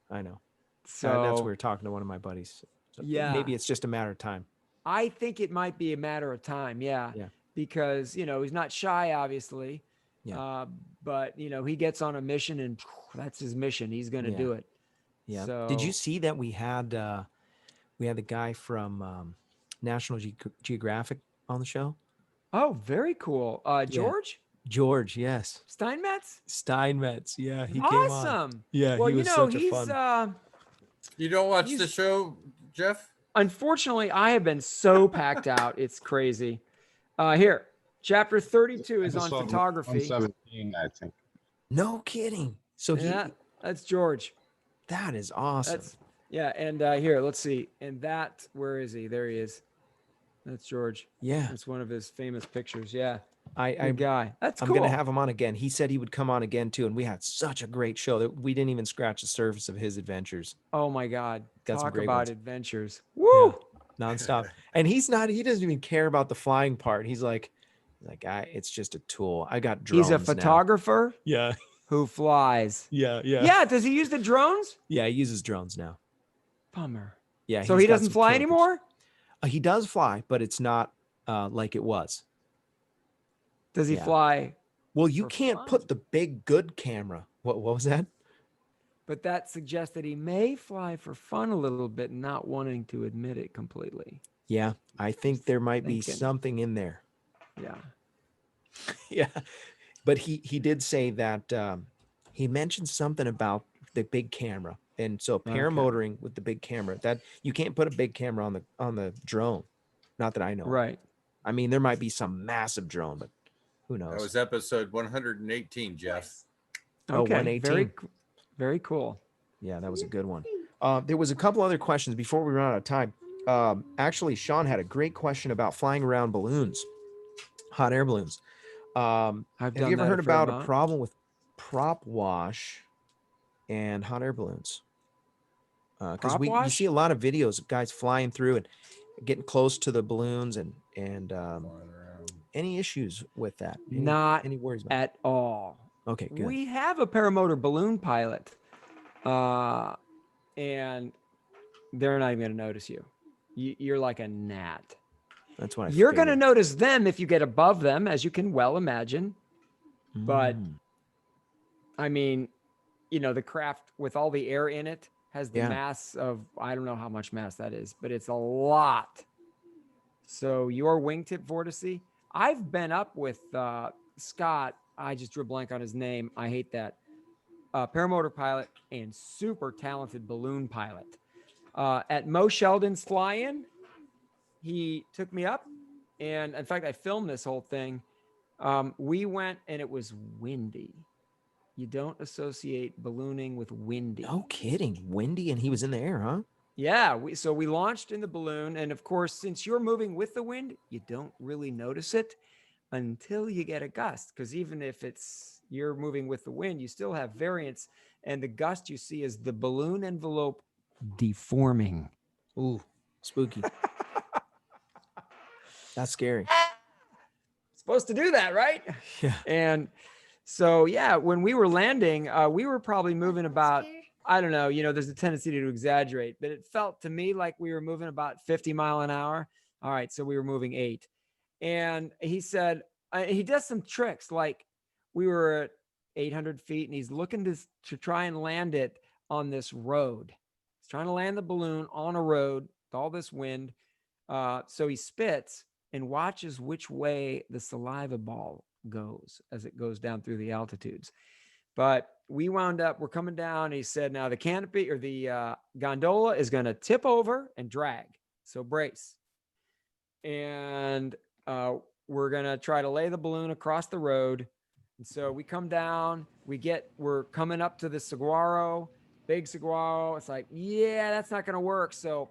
So that's we're talking to one of my buddies. So maybe it's just a matter of time. I think it might be a matter of time. Yeah. Because he's not shy, obviously. Yeah. But he gets on a mission, and that's his mission. He's going to do it. Yeah. So, did you see that we had the guy from National Geographic on the show? Oh, very cool. George? George, yes. Steinmetz? Steinmetz. Yeah, he came on. Awesome. Yeah, Well, he you was know, such a he's fun. You don't watch the He's- show, Jeff? unfortunately, I have been so packed out. It's crazy. Here, chapter 32 is on Episode photography. 117, I think. No kidding. So Yeah, that's George. that is awesome. That's yeah. And here, let's see. And that, where is he? There he is. That's George. Yeah. That's one of his famous pictures. Yeah. I Good guy. That's I'm cool. gonna have him on again. He said he would come on again too, and we had such a great show that we didn't even scratch the surface of his adventures. Oh my God. Got some Talk great about ones. adventures. Woo. Nonstop. And he doesn't even care about the flying part. He's like, it's just a tool. I got drones. He's a now." photographer Yeah. who flies. Yeah. Yeah. Yeah. Does he use the drones? Yeah. He uses drones now. Bummer. Yeah. So he's he got doesn't some fly killer pictures. anymore? He does fly, but it's not like it was. Does he Yeah. fly? Well, you For can't fun. put the big good camera. What was that? But that suggests that he may fly for fun a little bit, not wanting to admit it completely. Yeah. I think there might be Thinking. something in there. Yeah. Yeah. But he did say that he mentioned something about the big camera. And so paramotoring with the big camera, that you can't put a big camera on the drone. Not that I know. of. Right. I mean, there might be some massive drone, but who knows? That was episode 118, Jeff. Oh, Okay. 118. Very cool. Yeah, that was a good one. There was a couple other questions before we run out of time. Actually, Sean had a great question about flying around balloons, hot air balloons. I've Have done you ever that heard a fair about a amount. problem with prop wash and hot air balloons? Because Prop you wash? see a lot of videos of guys flying through and getting close to the balloons and Flying around. any issues with that? Not any worries about at all. it? Okay, good. We have a paramotor balloon pilot, and they're not even going to notice you. You're like a gnat. That's what I You're going to figured. notice them if you get above them, as you can well imagine. but- Mm, I mean, the craft with all the air in it has the Yeah. mass of, I don't know how much mass that is, but it's a lot. So your wingtip vortice, I've been up with Scott. I just drew a blank on his name. I hate that. Paramotor pilot and super talented balloon pilot. At Mo Sheldon's fly-in, he took me up, and in fact, I filmed this whole thing. We went, and it was windy. You don't associate ballooning with windy. no kidding. Windy, and he was in the air, huh? Yeah, so we launched in the balloon, and of course, since you're moving with the wind, you don't really notice it until you get a gust. Because even if you're moving with the wind, you still have variance, and the gust you see is the balloon envelope deforming. Ooh, spooky. That's scary. Supposed to do that, right? Yeah. And so, yeah, when we were landing, we were probably moving about, I don't know, there's a tendency to exaggerate, but it felt to me like we were moving about 50 mile an hour. All right. So we were moving 8. And he said, he does some tricks. Like we were at 800 feet and he's looking to try and land it on this road. He's trying to land the balloon on a road with all this wind. So he spits and watches which way the saliva ball goes as it goes down through the altitudes. But we wound up, we're coming down. And he said, now the canopy or the gondola is going to tip over and drag. So brace. And we're going to try to lay the balloon across the road. And so we come down, we're coming up to the saguaro, big saguaro. It's like, yeah, that's not going to work. So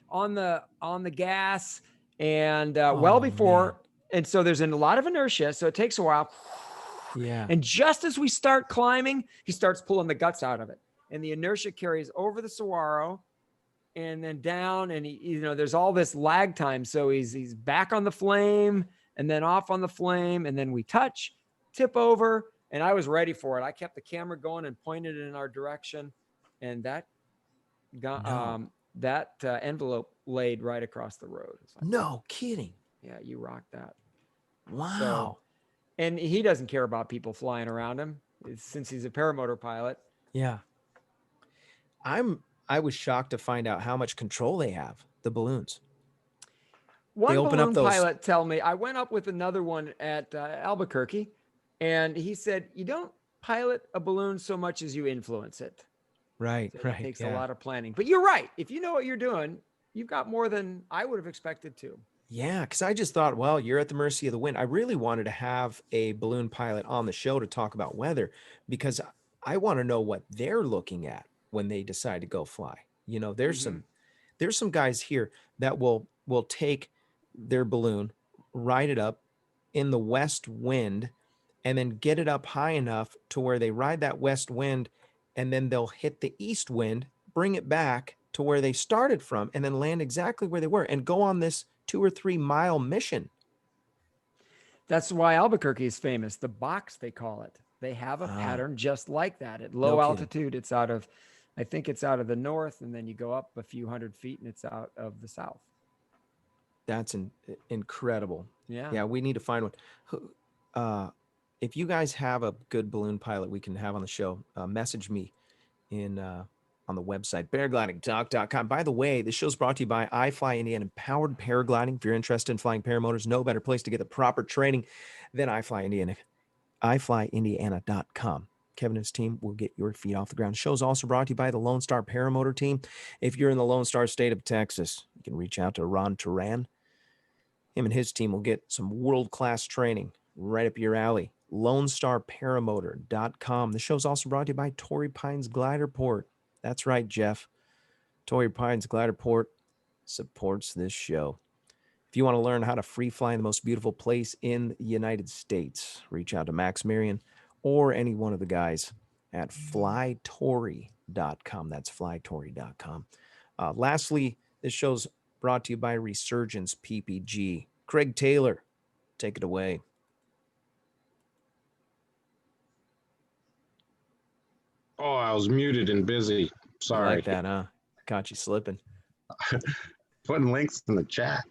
on the gas and well before, man. and so there's a lot of inertia. So it takes a while. Yeah. And just as we start climbing, he starts pulling the guts out of it. And the inertia carries over the saguaro and then down. And there's all this lag time. So he's back on the flame and then off on the flame. And then we touch, tip over. And I was ready for it. I kept the camera going and pointed it in our direction. And that got, No. envelope laid right across the road. It's like, No kidding. yeah, you rocked that. Wow. And he doesn't care about people flying around him since he's a paramotor pilot. Yeah. I was shocked to find out how much control they have, the balloons. One open up balloon those- pilot tell me, I went up with another one at Albuquerque, and he said, you don't pilot a balloon so much as you influence it. Right, So right. It takes yeah. a lot of planning. But you're right. If you know what you're doing, you've got more than I would have expected to. Yeah, because I just thought, well, you're at the mercy of the wind. I really wanted to have a balloon pilot on the show to talk about weather because I want to know what they're looking at when they decide to go fly. You know, there's some guys here that will take their balloon, ride it up in the west wind, and then get it up high enough to where they ride that west wind, and then they'll hit the east wind, bring it back to where they started from, and then land exactly where they were and go on this 2 or 3 mile mission. That's why Albuquerque is famous. The box, they call it. They have a pattern just like that. At low kidding. altitude, it's out of, I think it's out of the north, and then you go up a few hundred feet and it's out of the south. That's incredible. Yeah. Yeah, we need to find one. If you guys have a good balloon pilot we can have on the show, message me in on the website, paraglidingtalk.com. By the way, this show's brought to you by iFly Indiana Powered Paragliding. If you're interested in flying paramotors, no better place to get the proper training than iFly Indiana. iFlyIndiana.com. Kevin and his team will get your feet off the ground. The show's also brought to you by the Lone Star Paramotor Team. If you're in the Lone Star state of Texas, you can reach out to Ron Turan. Him and his team will get some world-class training right up your alley. LoneStarParamotor.com. The show's also brought to you by Torrey Pines Glider Port. That's right, Jeff. Torrey Pines Glider Port supports this show. If you want to learn how to free fly in the most beautiful place in the United States, reach out to Max Marion or any one of the guys at flytorrey.com. That's flytorrey.com. Lastly, this show's brought to you by Resurgence PPG. Craig Taylor, take it away. Oh, I was muted and busy. You Sorry. like that, huh? Caught you slipping. Putting links in the chat.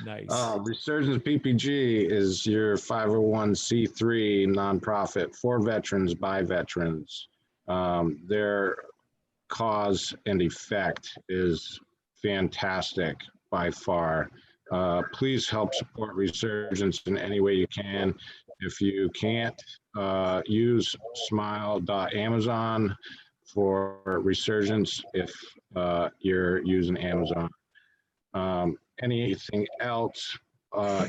Nice. Resurgence PPG is your 501c3 nonprofit for veterans by veterans. Their cause and effect is fantastic by far. Please help support Resurgence in any way you can. If you can't, use smile.amazon for Resurgence if you're using Amazon. Anything else,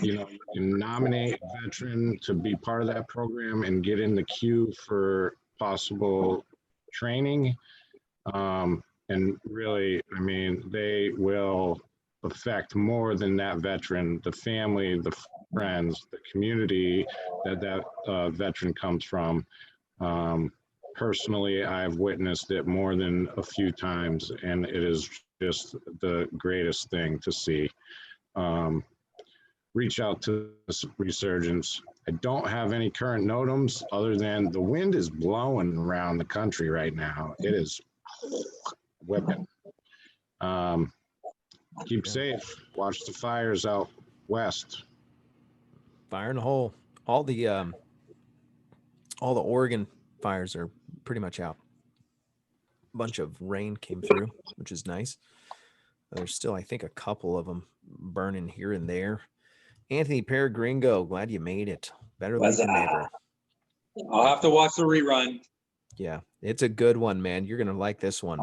you can nominate a veteran to be part of that program and get in the queue for possible training. And really, I mean, they will affect more than that veteran, the family, the friends, the community that veteran comes from. Personally, I've witnessed it more than a few times, and it is just the greatest thing to see. Reach out to Resurgence. I don't have any current NOTAMs other than the wind is blowing around the country right now. It is whipping. Keep safe. Watch the fires out west. Fire in the hole. All the Oregon fires are pretty much out. A bunch of rain came through, which is nice. There's still, I think, a couple of them burning here and there. Anthony Peregringo, glad you made it. Better late than never. I'll have to watch the rerun. Yeah, it's a good one, man. You're gonna like this one.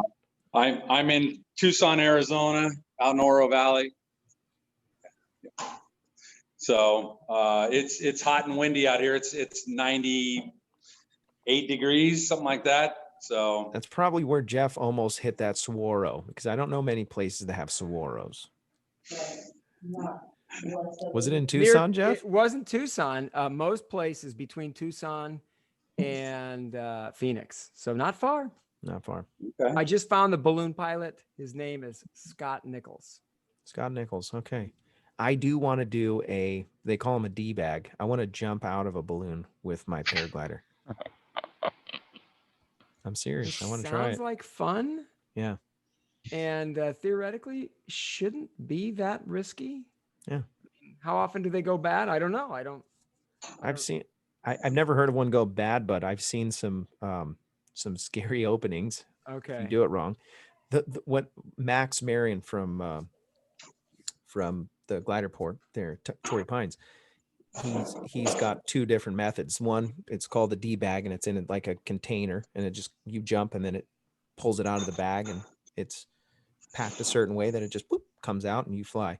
I'm in Tucson, Arizona, out in Oro Valley. So it's hot and windy out here. It's 98 degrees, something like that. So That's probably where Jeff almost hit that saguaro, because I don't know many places that have saguaros. Was it in Tucson, Jeff? It wasn't Tucson. Most places between Tucson and Phoenix. So not far. Not far. okay. I just found the balloon pilot. His name is Scott Nichols. Scott Nichols. Okay. I do want to do they call him a D-bag. I want to jump out of a balloon with my paraglider. I'm serious. I want to try Sounds it. like fun. Yeah. And theoretically shouldn't be that risky. Yeah. How often do they go bad? I don't know. I've never heard of one go bad, but I've seen some scary openings. If Okay. you do it wrong. What Max Marion from the the glider port there, Torrey Pines. He's got two different methods. One, it's called the D bag, and it's in like a container, and it just you jump and then it pulls it out of the bag, and it's packed a certain way that it just boop, comes out and you fly.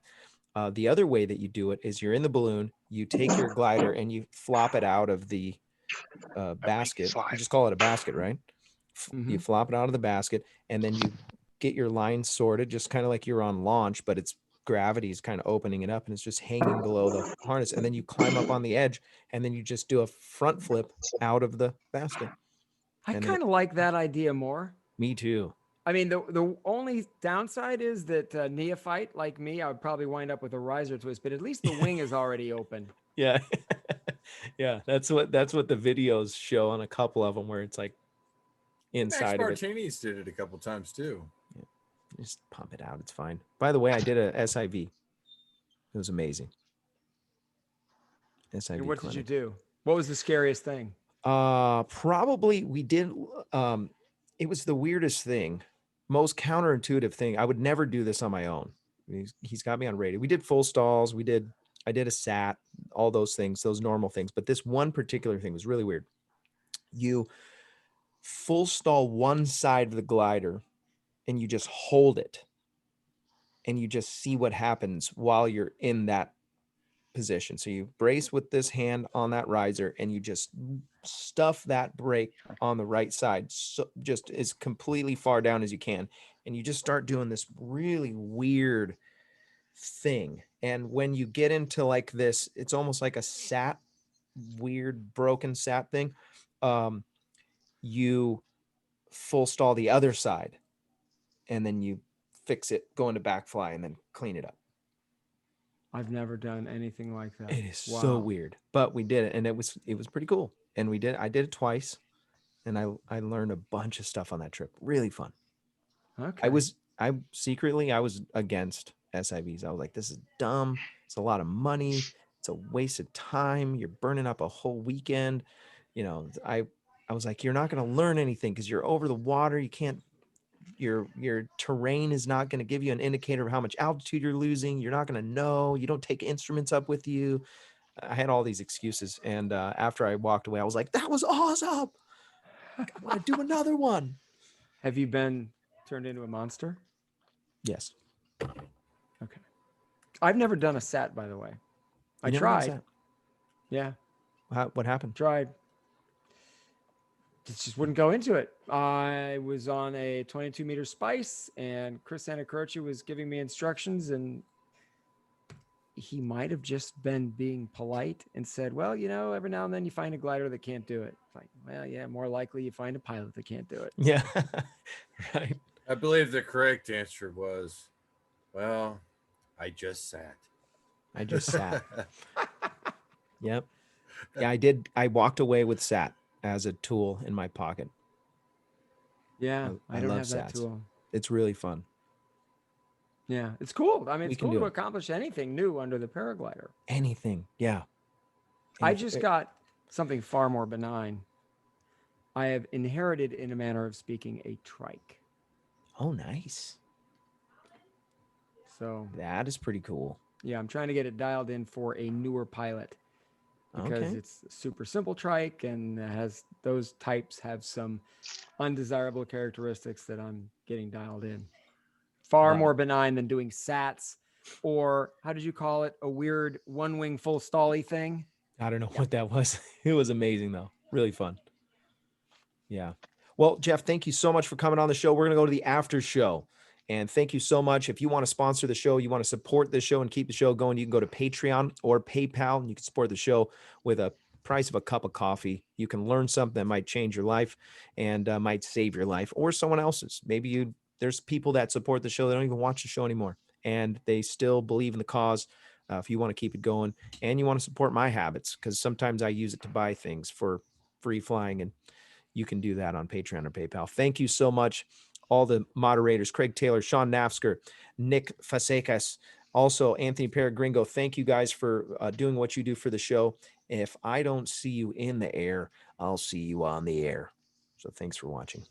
The other way that you do it is you're in the balloon, you take your glider and you flop it out of the basket. You just call it a basket, right? You flop it out of the basket, and then you get your line sorted, just kind of like you're on launch, but it's gravity is kind of opening it up and it's just hanging below the harness. And then you climb up on the edge, and then you just do a front flip out of the basket. I And then kind of like that idea more. Me too. I mean, the only downside is that neophyte like me, I would probably wind up with a riser twist, but at least the wing is already open. Yeah. Yeah. That's what the videos show on a couple of them, where it's like inside of it. Max Martinis did it a couple times too. Just pump it out. It's fine. By the way, I did a SIV. It was amazing. SIV. And what clinic. did you do? What was the scariest thing? Probably we did. It was the weirdest thing, most counterintuitive thing. I would never do this on my own. He's got me on radio. We did full stalls. I did a sat, all those things, those normal things. But this one particular thing was really weird. You full stall one side of the glider, and you just hold it, and you just see what happens while you're in that position. So you brace with this hand on that riser, and you just stuff that brake on the right side, so just as completely far down as you can, and you just start doing this really weird thing. And when you get into like this, it's almost like a sat, weird broken sat thing. You full stall the other side, and then you fix it, go into back fly, and then clean it up. I've never done anything like that. It is so weird, but we did it, and it was pretty cool. And I did it twice, and I learned a bunch of stuff on that trip. Really fun. Okay. I secretly was against SIVs. I was like, this is dumb. It's a lot of money. It's a waste of time. You're burning up a whole weekend. You know, I was like, you're not going to learn anything because you're over the water. You can't. Your terrain is not going to give you an indicator of how much altitude you're losing. You're not going to know. You don't take instruments up with you. I had all these excuses, and after I walked away, I was like, that was awesome. I want to do another one. Have you been turned into a monster? Yes. Okay. I've never done a sat, by the way. I You never done a tried. sat? Yeah. What happened? Tried. Just wouldn't go into it. I was on a 22-meter spice, and Chris Anacroce was giving me instructions, and he might have just been being polite and said, well, you know, every now and then you find a glider that can't do it. It's like, well, yeah, more likely you find a pilot that can't do it. Yeah. Right. I believe the correct answer was, well, I just sat. I just sat. Yep. Yeah, I did. I walked away with sat as a tool in my pocket. Yeah, I don't love have that sats. tool. It's really fun. Yeah, it's cool. I mean, We it's can cool do to it. accomplish anything new under the paraglider. Anything. Yeah. I just got something far more benign. I have inherited, in a manner of speaking, a trike. Oh, nice. So That is pretty cool. yeah, I'm trying to get it dialed in for a newer pilot because Okay. it's a super simple trike, and it has those types have some undesirable characteristics that I'm getting dialed in. Far Love more benign than doing sats, or how did you call it? A weird one wing full stally thing. I don't know what that was. It was amazing though. Really fun. Yeah. Well, Jeff, thank you so much for coming on the show. We're going to go to the after show. And thank you so much. If you want to sponsor the show, you want to support the show and keep the show going, you can go to Patreon or PayPal, and you can support the show with a price of a cup of coffee. You can learn something that might change your life and might save your life or someone else's. Maybe there's people that support the show. They don't even watch the show anymore, and they still believe in the cause. If you want to keep it going and you want to support my habits, because sometimes I use it to buy things for free flying, and you can do that on Patreon or PayPal. Thank you so much. All the moderators, Craig Taylor, Sean Nafsker, Nick Fasekas, also Anthony Peregringo. Thank you guys for doing what you do for the show. If I don't see you in the air, I'll see you on the air. So thanks for watching.